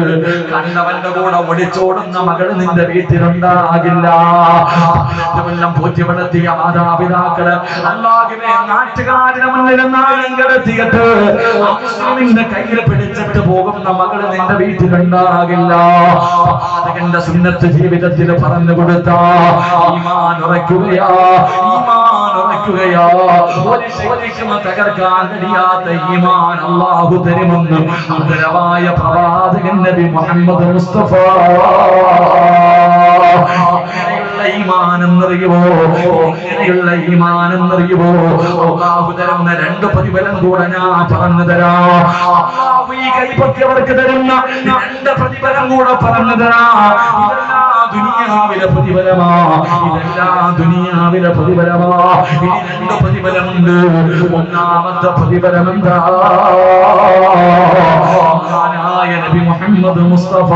കണ്ടവന്റെ കൂടെ ഒളിച്ചോടുന്ന മകൾ നിന്റെ വീട്ടിലുണ്ടാകില്ല. 18 കൊല്ലം പോറ്റി വളർത്തിയ മാതാപിതാക്കള് അല്ലാഹുവേ നാട്ടുകാരുടെ മുന്നിൽ നാണം കെടുത്തിയിട്ട് മുസ്ലിമിന്റെ കയ്യിൽ പിടിച്ചിട്ട് പോകുന്ന മകൾ നിന്റെ വീട്ടിലുണ്ടാകില്ല. പ്രവാചകന്റെ സുന്നത്ത് ജീവിതത്തിൽ പറഞ്ഞു കൊടുത്ത ഈമാൻ ഉറയ്ക്കുകയാ, ഈമാൻ ഉറയ്ക്കുകയാ. ഒരു ശക്തിക്കും തകർക്കാൻ കഴിയാത്ത ഈമാൻ അല്ലാഹു തരുമെന്ന് ആദരവായ പ്രവാചകൻ നബി മുഹമ്മദ് മുസ്തഫ. ഈമാനെന്നറിയുമോ, ഇങ്ങനെയുള്ള ഈമാനെന്നറിയുമോ? അല്ലാഹു തരുന്ന 2 പ്രതിഫലം കൂടെ ഞാൻ പറഞ്ഞു തരാം. അല്ലാഹു ഈ കൈപൊക്കിയവർക്ക് തരുന്ന 2 പ്രതിഫലം കൂടെ പറഞ്ഞു തരാം. ഇതെല്ലാം ദുനിയാവിലെ പ്രതിഫലമാ, ഇതെല്ലാം ദുനിയാവിലെ പ്രതിഫലമാ. ഇനി 2 പ്രതിഫലമുണ്ട്. ഒന്നാമത്തെ പ്രതിഫലം എന്താ? മഹാനായ നബി മുഹമ്മദ് മുസ്തഫ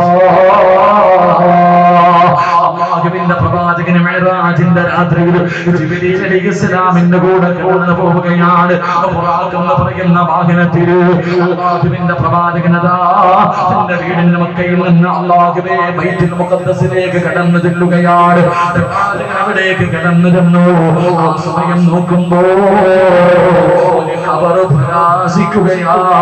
അല്ലാഹുവിന്റെ പ്രവാചകൻ മിഅ്റാജിന്റെ രാത്രിയിൽ ജിബ്രീൽ അലൈഹിസ്സലാമിന്റെ കൂടെ കടന്നു പോവുകയാണ്. ബുറാഖ് എന്ന് പറയുന്ന വാഹനത്തിൽ അല്ലാഹുവിന്റെ പ്രവാചകൻ അതാ തന്റെ വീടിന്റെ മക്കയിൽ നിന്ന് അല്ലാഹുവേ ബൈത്തുൽ മുഖദ്ദസിലേക്ക് കടന്നു ചെല്ലുകയാണ്. പ്രവാചകൻ അവിടേക്ക് കടന്നു ചെന്നു. ആ സമയം നോക്കുമ്പോൾ ഒരു ഖബർ പ്രകാശിക്കുകയാണ്.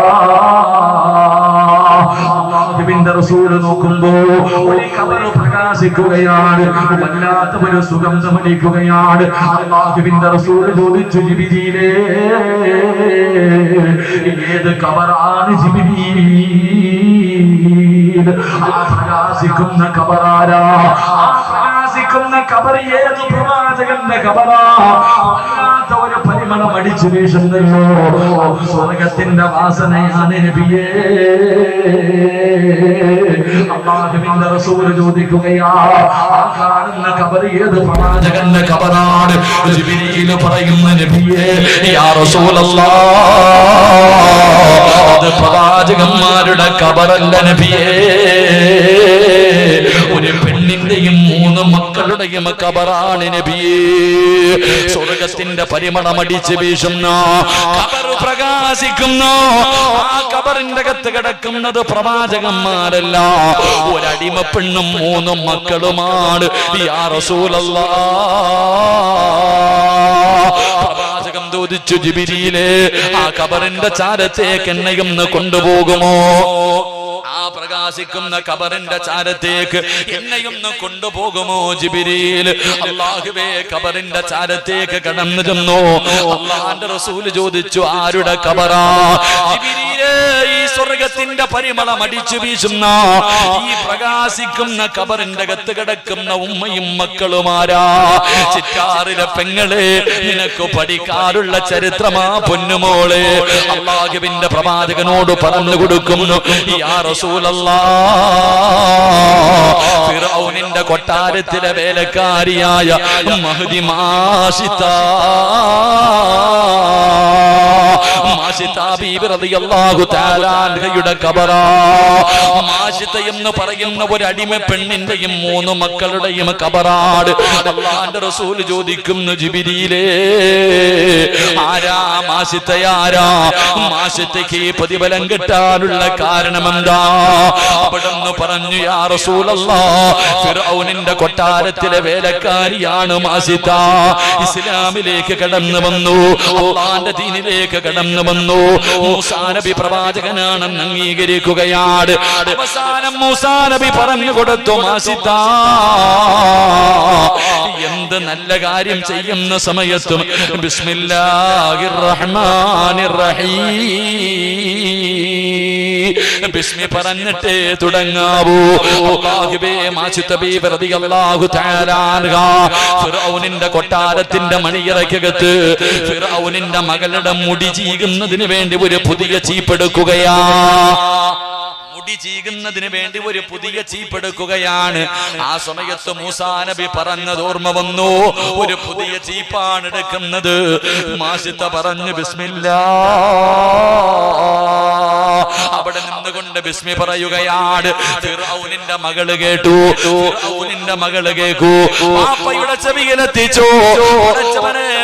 അല്ലാഹുവിന്റെ റസൂൽ നോക്കുമ്പോൾ ഒരു ഖബർ പ്രകാശിക്കുകയാണ്. വല്ലാത്ത ഒരു സുഗന്ധം അടിക്കുകയാണ്. അല്ലാഹുവിന്റെ റസൂൽ ചോദിച്ചു, ജിബ്രീലേ, ഏത് ഖബറാണ് ജിബ്രീൽ? ആ പ്രകാശിക്കുന്ന ഖബറാരാ? ആ പ്രകാശിക്കുന്ന ഖബർ ഏത് പ്രവാചകന്റെ ഖബറാ? വല്ലാത്ത ഒരു പരിമളം അടിച്ചു വീശുന്നല്ലോ, സ്വർഗത്തിന്റെ വാസനയാണ് നബിയേ. അല്ലാഹുവിന്റെ റസൂൽ ചോദിക്കുകയാ, ആ കാണുന്ന ഖബർ ഏത് പ്രവാചകന്റെ ഖബറാണ്? ജിബ്രീൽ പറയുന്ന നബിയേ യാ റസൂലല്ലാഹ്, അത് പ്രവാചകന്മാരുടെ ഖബറല്ല നബിയേ, ഒരു പെണ്ണിന്റെയും 3 മക്കളുടെയും ഖബറാണ് നബിയേ. സ്വർഗത്തിന്റെ പരിമളം അടിച്ച് വീശുന്ന ഖബർ പ്രകാശിക്കുന്ന ആ ഖബറിന്റെ അകത്ത് കിടക്കുന്നത് പ്രവാചകന്മാരല്ല, ഒരടിമ പെണ്ണും 3 മക്കളുമാണ്. യാ റസൂലല്ലാഹ്, പ്രവാചകം ചോദിച്ചു, ജിബ്രീലേ ആ ഖബറിന്റെ ചാരത്തേക്ക് എന്നെയും കൊണ്ടുപോകുമോ? ആ പ്രകാശിക്കുന്ന ഖബറിന്റെ ചാരത്തേക്ക് എന്നെയൊന്ന് കൊണ്ടുപോകുമോ ജിബ്രീൽ? അല്ലാഹുവേ, ഖബറിന്റെ ചാരത്തേക്ക് കടന്നു ചെന്നു. അല്ലാഹുവിന്റെ റസൂൽ ചോദിച്ചു, ആരുടെ ഖബറാ? ജിബ്രീലേ, ഈ സ്വർഗത്തിന്റെ പരിമളം അടിച്ചു വീശുന്ന ഈ പ്രകാശിക്കുന്ന ഖബറിന്റെ അകത്ത് കിടക്കുന്ന ഉമ്മയും മക്കളുമാരാ? ചിറ്റാറിലെ പെങ്ങളെ, നിനക്ക് പഠിക്കാറുള്ള ചരിത്രമാ പൊന്നുമോളെ. അല്ലാഹുവിന്റെ പ്രവാചകനോട് പറഞ്ഞു കൊടുക്കുന്നു, യാ റസൂലല്ലാഹ്, ഫിർഔനിന്റെ കൊട്ടാരത്തിലെ വേലക്കാരിയായ മഹ്ദി മാഷിത ബീബി റളിയല്ലാഹു തആല അൻഹയുടെ ഖബറാ. മാഷിത എന്ന് പറയുന്ന ഒരു അടിമ പെണ്ണിന്റെയും 3 മക്കളുടെയും ഖബറാണ്. അല്ലാഹുവിന്റെ റസൂൽ ചോദിക്കുന്നു, ജിബ്രീലേ ആരാ മാഷിതയാരാ? മാഷിതയ്ക്ക് പ്രതിഫലം കിട്ടാനുള്ള കാരണം എന്താ? അവിടുന്ന് പറഞ്ഞു, യാ റസൂലല്ലാഹ്, ഫിർഔനിന്റെ കൊട്ടാരത്തിലെ വേലക്കാരിയാണ് മാഷിത. ഇസ്ലാമിലേക്ക് കടന്നു വന്നു, അല്ലാഹുവിന്റെ ദീനിലേക്ക് കടന്നു വന്നു. മൂസാ നബി പ്രവാചകനാണെന്ന് അംഗീകരിക്കുകയാണ്. അവസാനം മൂസാ നബി പറഞ്ഞു കൊടുത്തു, മാഷിത എന്ത് നല്ല കാര്യം ചെയ്യുന്ന സമയത്തും ബിസ്മില്ലാഹിർ റഹ്മാനിർ റഹീം, ബിസ്മി പറഞ്ഞിട്ടേ തുടങ്ങാവൂ. അല്ലാഹുവേ, മാഷിത ബീബി റളിയല്ലാഹു തആല അൻഹ ഫിർഔനിന്റെ കൊട്ടാരത്തിന്റെ മണിയറയ്ക്കകത്ത് ഫിർഔനിന്റെ മകളുടെ മുടി ചീകുന്നതിന് വേണ്ടി ഒരു പുതിയ ചീപ്പെടുക്കുകയാ. മുടി ചീകുന്നതിന് വേണ്ടി ഒരു പുതിയ ചീപ്പെടുക്കുകയാണ്. ആ സമയത്ത് മൂസാ നബി പറഞ്ഞത് ഓർമ്മ വന്നു, ഒരു പുതിയ ചീപ്പാണ് എടുക്കുന്നത്. മാഷിത പറഞ്ഞു, ബിസ്മില്ലാഹ്. അവിടെ നിന്നുകൊണ്ട് ബിസ്മി പറയുകയാണ്. ഫിർഔനിന്റെ മകള് കേട്ടു, ഫിർഔനിന്റെ മകള് കേൾക്കൂ, വാപ്പയുടെ ചെവിയിലെത്തിച്ചു.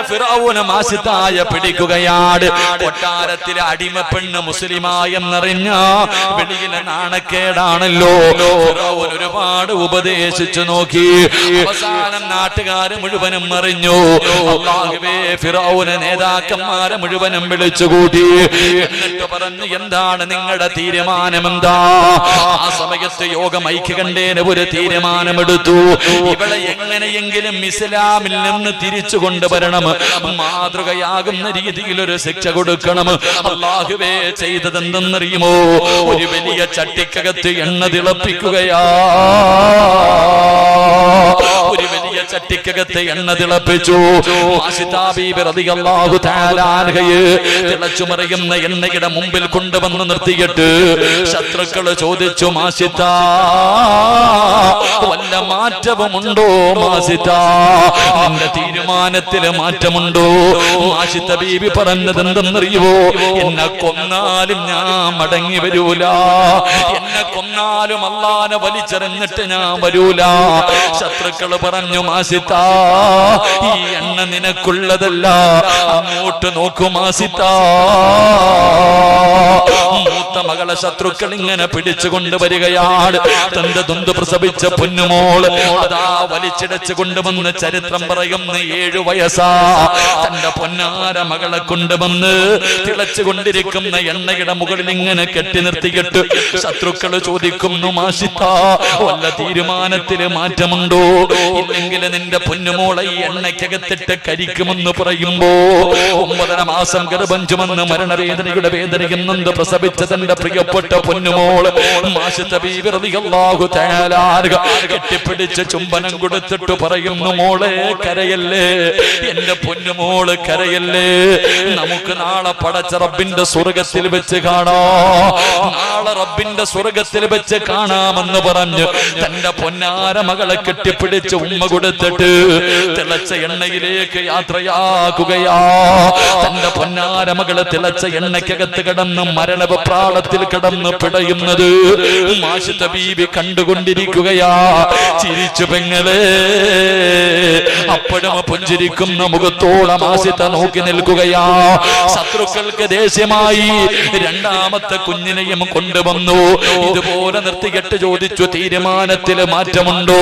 ഫിർഔന് മാഷിതായെ പിടിക്കുകയാണ്. കൊട്ടാരത്തിലെ അടിമ പെണ്ണ് മുസ്ലിമായെന്നറിഞ്ഞ വെളിയിലെ നാണക്കേടാണല്ലോ. ഫിർഔൻ ഒരുപാട് ഉപദേശിച്ചു നോക്കി. അവസാനം നാട്ടുകാര് മുഴുവനും അറിഞ്ഞു. അല്ലാഹുവേ, ഫിർഔന് നേതാക്കന്മാരെ മുഴുവനും വിളിച്ചുകൂട്ടി. എന്നിട്ട് പറഞ്ഞു, എന്താണ് നിങ്ങളുടെ തീരുമാനം? എന്താ? ആ സമയത്ത് യോഗം ഐക്യകണ്ഠേന ഒരു തീരുമാനമെടുത്തു. ഇവളെ എങ്ങനെയെങ്കിലും ഇസ്ലാമിൽ നിന്ന് തിരിച്ചു കൊണ്ടുവരണം, മാതൃകയാകുന്ന രീതിയിൽ ഒരു ശിക്ഷ കൊടുക്കണം. അല്ലാഹുവേ, ചെയ്തതെന്തെന്നറിയുമോ? ഒരു വലിയ ചട്ടിക്കകത്ത് എണ്ണ തിളപ്പിക്കുകയാ. ഒരു വലിയ ചട്ടിക്കകത്ത് എണ്ണ തിളപ്പിച്ചു. മാഷിത ബീബി റളിയല്ലാഹു തആല അൻഹയെ തിളച്ചുമറിയുന്ന എണ്ണയുടെ മുമ്പിൽ കൊണ്ടുവന്ന് നിർത്തിയിട്ട് ശത്രുക്കള് ചോദിച്ചു, മാഷിത വല്ല മാറ്റവുമുണ്ടോ? മാഷിത നിന്റെ തീരുമാനത്തില് മാറ്റമുണ്ടോ? മാഷിത ബീബി പറഞ്ഞത് എന്തെന്നറിയുവോ? എന്നെ കൊന്നാലും ഞാൻ മടങ്ങി വരൂല, എന്നെ കൊന്നാലും അല്ലാഹനെ വലിച്ചെറിഞ്ഞിട്ട് ഞാൻ വരൂല. ശത്രുക്കള് പറഞ്ഞു, മാഷിത ഈ എണ്ണ നിനക്കുള്ളതല്ല, അങ്ങോട്ട് നോക്കൂ മാഷിത. മൂത്ത മകളെ ശത്രുക്കൾ ഇങ്ങനെ പിടിച്ചു കൊണ്ടുവരികയാണ്. തന്റെ ദുന്ത് പ്രസവിച്ച പൊന്നുമോള് അതാ വലിച്ചിടച്ചു കൊണ്ടുവന്ന് ചരിത്രം പറയുന്ന 7 വയസ്സാ തന്റെ പൊന്നാര മകളെ കൊണ്ടുവന്ന് തിളച്ചു കൊണ്ടിരിക്കുന്ന എണ്ണയുടെ മുകളിൽ ഇങ്ങനെ കെട്ടി നിർത്തിയിട്ട് ശത്രുക്കള് ചോദിക്കുന്നു, മാഷിത വല്ല തീരുമാനത്തില് മാറ്റമുണ്ടോ? ഇല്ലെങ്കിൽ ഇങ്ങനെ നിന്റെ പൊന്നുമോളെ ഈ എണ്ണയ്ക്കകത്തിട്ട് കരിക്കുമെന്ന് പറയുമ്പോ 9 മാസം ഗർഭം ചുമന്ന് മരണവേദനയുടെ വേദനയുന്നുണ്ട് പ്രസവിച്ച തന്റെ പ്രിയപ്പെട്ട പൊന്നുമോള് മാഷിത്ത ബീബി റളിയല്ലാഹു തആല കെട്ടിപ്പിടിച്ച് ചുംബനം കൊടുത്തിട്ട് പറയുന്നു, മോളെ കരയല്ലേ, എന്റെ പൊന്നുമോള് കരയല്ലേ, നമുക്ക് നാളെ പടച്ച റബ്ബിന്റെ സ്വർഗത്തിൽ വെച്ച് കാണാം, നാളെ റബ്ബിന്റെ സ്വർഗത്തിൽ വെച്ച് കാണാമെന്ന് പറഞ്ഞു തന്റെ പൊന്നാര മകളെ കെട്ടിപ്പിടിച്ച് ഉമ്മ കൊടുത്തിട്ട് തിളച്ച എണ്ണയിലേക്ക് യാത്രയാക്കുകയാ. തന്റെ പൊന്നാര മകളെ തിളച്ച എണ്ണയ്ക്കകത്ത് കിടന്ന് മരണപ്രാളത്തിൽ കിടന്ന് പിടയുന്നത് മാഷിത്ത ബീബി കണ്ടുകൊണ്ടിരിക്കുകയാ. ചിരിച്ചു പെങ്ങളെ, അപ്പോഴും പുഞ്ചിരിക്കുന്ന മുഖത്തോളം ആസിത നോക്കി നിൽക്കുകയാ. ശത്രുക്കൾക്ക് ദേഷ്യമായി രണ്ടാമത്തെ കുഞ്ഞിനെയും കൊണ്ടുവന്നു. ഇതുപോലെ നിർത്തികെട്ട് ചോദിച്ചു, തീരുമാനത്തിൽ മാറ്റമുണ്ടോ,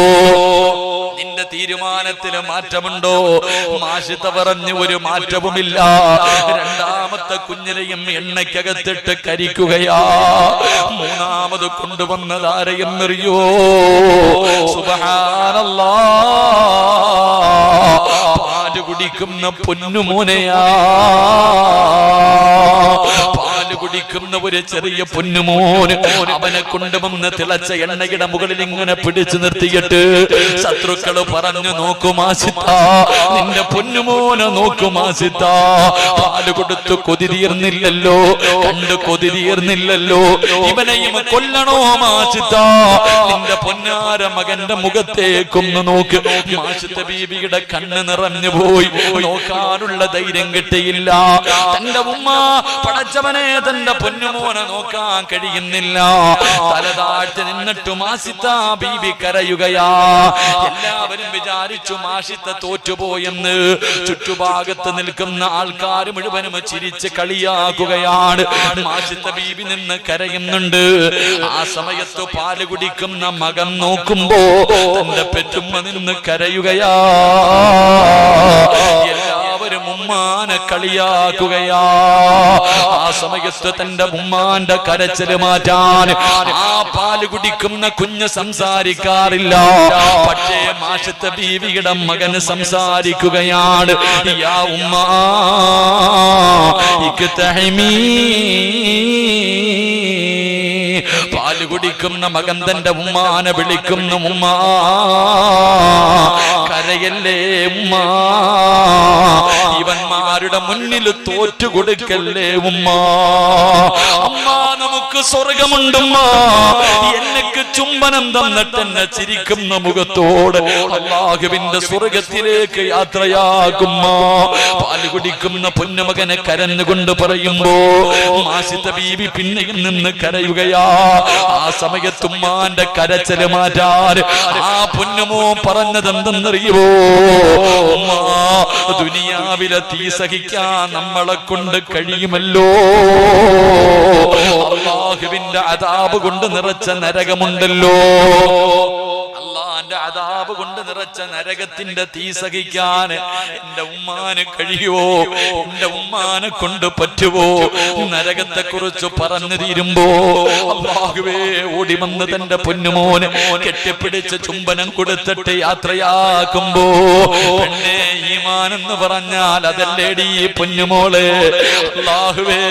നിന്റെ തീരുമാനത്തിൽ മാറ്റമുണ്ടോ? മാഷിത പറഞ്ഞു, ഒരു മാറ്റവുമില്ല. രണ്ടാമത്തെ കുഞ്ഞിനെയും എണ്ണയ്ക്കകത്തിട്ട് കരിക്കുകയാ. മൂന്നാമത് കൊണ്ടുവന്നത് ആരെയെന്നറിയോ? സുബ്ഹാനല്ലാഹ്, പാല് കുടിക്കുന്ന പൊന്നുമോനെയാ. പാല് കുടിക്കുന്ന ഒരു ചെറിയ പൊന്നുമോന് അവനെ കൊണ്ടുവന്ന് തിളച്ച എണ്ണയുടെ മുകളിൽ ഇങ്ങനെ പിടിച്ചു നിർത്തിയിട്ട് ശത്രുക്കള് പറഞ്ഞു, നോക്കുമാസിത്ത, നിന്റെ പൊന്നുമോനെ നോക്കുമാസിത്ത, പാല് കൊടുത്ത് കൊതി തീർന്നില്ലല്ലോ, കണ്ട് കൊതി തീർന്നില്ലല്ലോ, ഇവനെയും കൊല്ലണോ മാസിത്ത, നിന്റെ പൊന്നാര മകന്റെ മുഖത്തേക്കൊന്ന് നോക്ക്. മാഷിത്ത ബീബിയുടെ കണ്ണ് നിറഞ്ഞു പോയി, നോക്കാനുള്ള ധൈര്യം കിട്ടിയില്ല. തന്റെ ഉമ്മ പടച്ചവനെ തന്റെ പൊന്നുമോനെ നോക്കാൻ കഴിയുന്നില്ല. തലതാഴ്ത്തി നിന്നിട്ട് മാഷിത്ത ബീബി കരയുകയാ. എല്ലാവരും വിചാരിച്ചു മാഷിത്ത തോറ്റുപോയെന്ന്. ചുറ്റുഭാഗത്ത് നിൽക്കുന്ന ആൾക്കാർ മുഴുവനും ചിരിച്ച് കളിയാക്കുകയാണ്. മാഷിത്ത ബീബി നിന്ന് കരയുന്നുണ്ട്. ആ സമയത്ത് പാല് കുടിക്കുന്ന മകൻ നോക്കുമ്പോ തന്റെ പെറ്റുമ്മ നിന്ന് കരയുകയാ. എല്ലാവരും ഉമ്മാനെ കളിയാക്കുകയാ. ആ സമയത്ത് തന്റെ ഉമ്മാന്റെ കരച്ചില് മാറ്റാൻ ആ പാല് കുടിക്കുന്ന കുഞ്ഞ് സംസാരിക്കാറില്ല. പക്ഷേ മാഷിത്ത ബീവിയുടെ മകന് സംസാരിക്കുകയാണ്. യാ ഉമ്മാ ഇക്തഹിമീ. പാല് കുടിക്കുന്ന മകൻ തന്റെ ഉമ്മാനെ വിളിക്കുന്നു, ഉമ്മാ കരയല്ലേ ഉമ്മ, ഇവന്മാരുടെ മുന്നിൽ തോറ്റു കൊടുക്കല്ലേ ഉമ്മ. അമ്മ നമുക്ക് സ്വർഗമുണ്ടുമ്മ. എനിക്ക് ചുംബനം തന്നിട്ട് എന്നെ ചിരിക്കുന്ന മുഖത്തോട് അല്ലാഹുവിന്റെ സ്വർഗത്തിലേക്ക് യാത്രയാകുമ്മ. പാല് കുടിക്കുന്ന പൊന്നുമകനെ കരഞ്ഞുകൊണ്ട് പറയുമ്പോ മാഷിത്ത ബീബി പിന്നെയും നിന്ന് കരയുകയാ. ആ സമയത്ത് ഉമ്മാന്റെ കരച്ചില് മാറ്റാൻ ആ പൊന്നുമോ പറഞ്ഞത് എന്തെന്നറിയുമോ? ഉമ്മാ, ദുനിയാവിലെ തീ സഹിക്കാൻ നമ്മളെ കൊണ്ട് കഴിയുമല്ലോ. അല്ലാഹുവിന്റെ അദാബ് കൊണ്ട് നിറച്ച നരകമുണ്ടല്ലോ. അല്ലാഹുവിന്റെ അദാബ് കൊണ്ട് നിറച്ച നരകത്തിന്റെ തീ സഹിക്കാൻ എന്റെ ഉമ്മാന് കഴിയുവോ? എന്റെ ഉമ്മാനെ കൊണ്ട് പറ്റുവോ? നരകത്തെ കുറിച്ച് പറഞ്ഞു തീരുമ്പോ അല്ലാഹുവേ ഓടി വന്ന് തന്റെ പൊന്നുമോനെ കെട്ടിപ്പിടിച്ച് ചുംബനം കൊടുത്തിട്ട് യാത്രയാക്കുമ്പോ, പെണ്ണേ, ഈമാൻ എന്ന് പറഞ്ഞാൽ അതല്ലേടി പൊന്നുമോളെ. അല്ലാഹുവേ,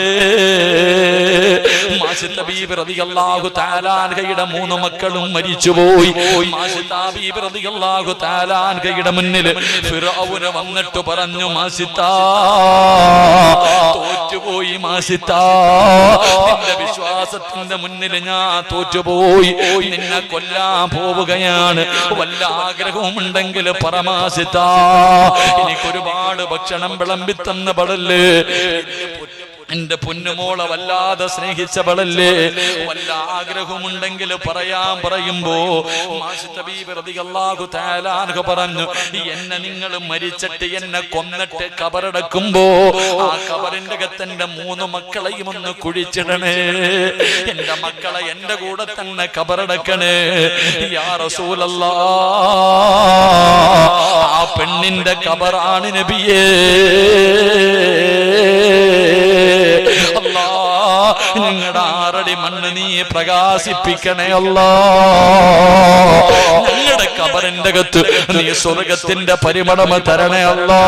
മാഷിത്ത ബീബി റളിയല്ലാഹു തആല അൻഹയുടെ 3 മക്കളും മരിച്ചുപോയി. മാഷിത്ത ബീബി റളിയല്ലാഹു തആല അൻഹയുടെ മുന്നിൽ ഫിറഔന വന്നിട്ട് പറഞ്ഞു, മാഷിത്ത തോറ്റുപോയി, മാഷിത്ത നിന്റെ വിശ്വാസത്തിന്റെ മുന്നിൽ ഞാൻ തോറ്റുപോയി, നിന്നെ കൊല്ലാൻ പോവുകയാണ്. വല്ല ആഗ്രഹവും ഉണ്ടെങ്കിൽ പറമാഷിത്ത, എനിക്കൊരുപാട് ഭക്ഷണം വിളമ്പിത്തന്ന പടല്ലേ, എന്റെ പൊന്നുമോളെ വല്ലാതെ സ്നേഹിച്ചവളല്ലേ, വല്ല ആഗ്രഹമുണ്ടെങ്കിൽ പറയാൻ പറയുമ്പോ മാഷിത്ത ബീബി റളിയല്ലാഹു തആല അൻഹ പറഞ്ഞു, എന്നെ നിങ്ങൾ മരിച്ചിട്ട് എന്നെ കൊന്നിട്ട് കബറടക്കുമ്പോ ആ കബറിന്റെ അകത്തെന്റെ 3 മക്കളെയും ഒന്ന് കുഴിച്ചിടണേ, എന്റെ മക്കളെ എന്റെ കൂടെ തന്നെ കബറടക്കണേ യാ റസൂലല്ലാഹ്. ആ പെണ്ണിന്റെ കബറാണ് നബിയേ. ഞങ്ങളുടെ 6 അടി മണ്ണ് നീ പ്രകാശിപ്പിക്കണേ അല്ലാ. ഞങ്ങളുടെ കബറിന്റെ അകത്ത് നീ സ്വർഗത്തിന്റെ പരിമളം തരണേ അല്ലാ.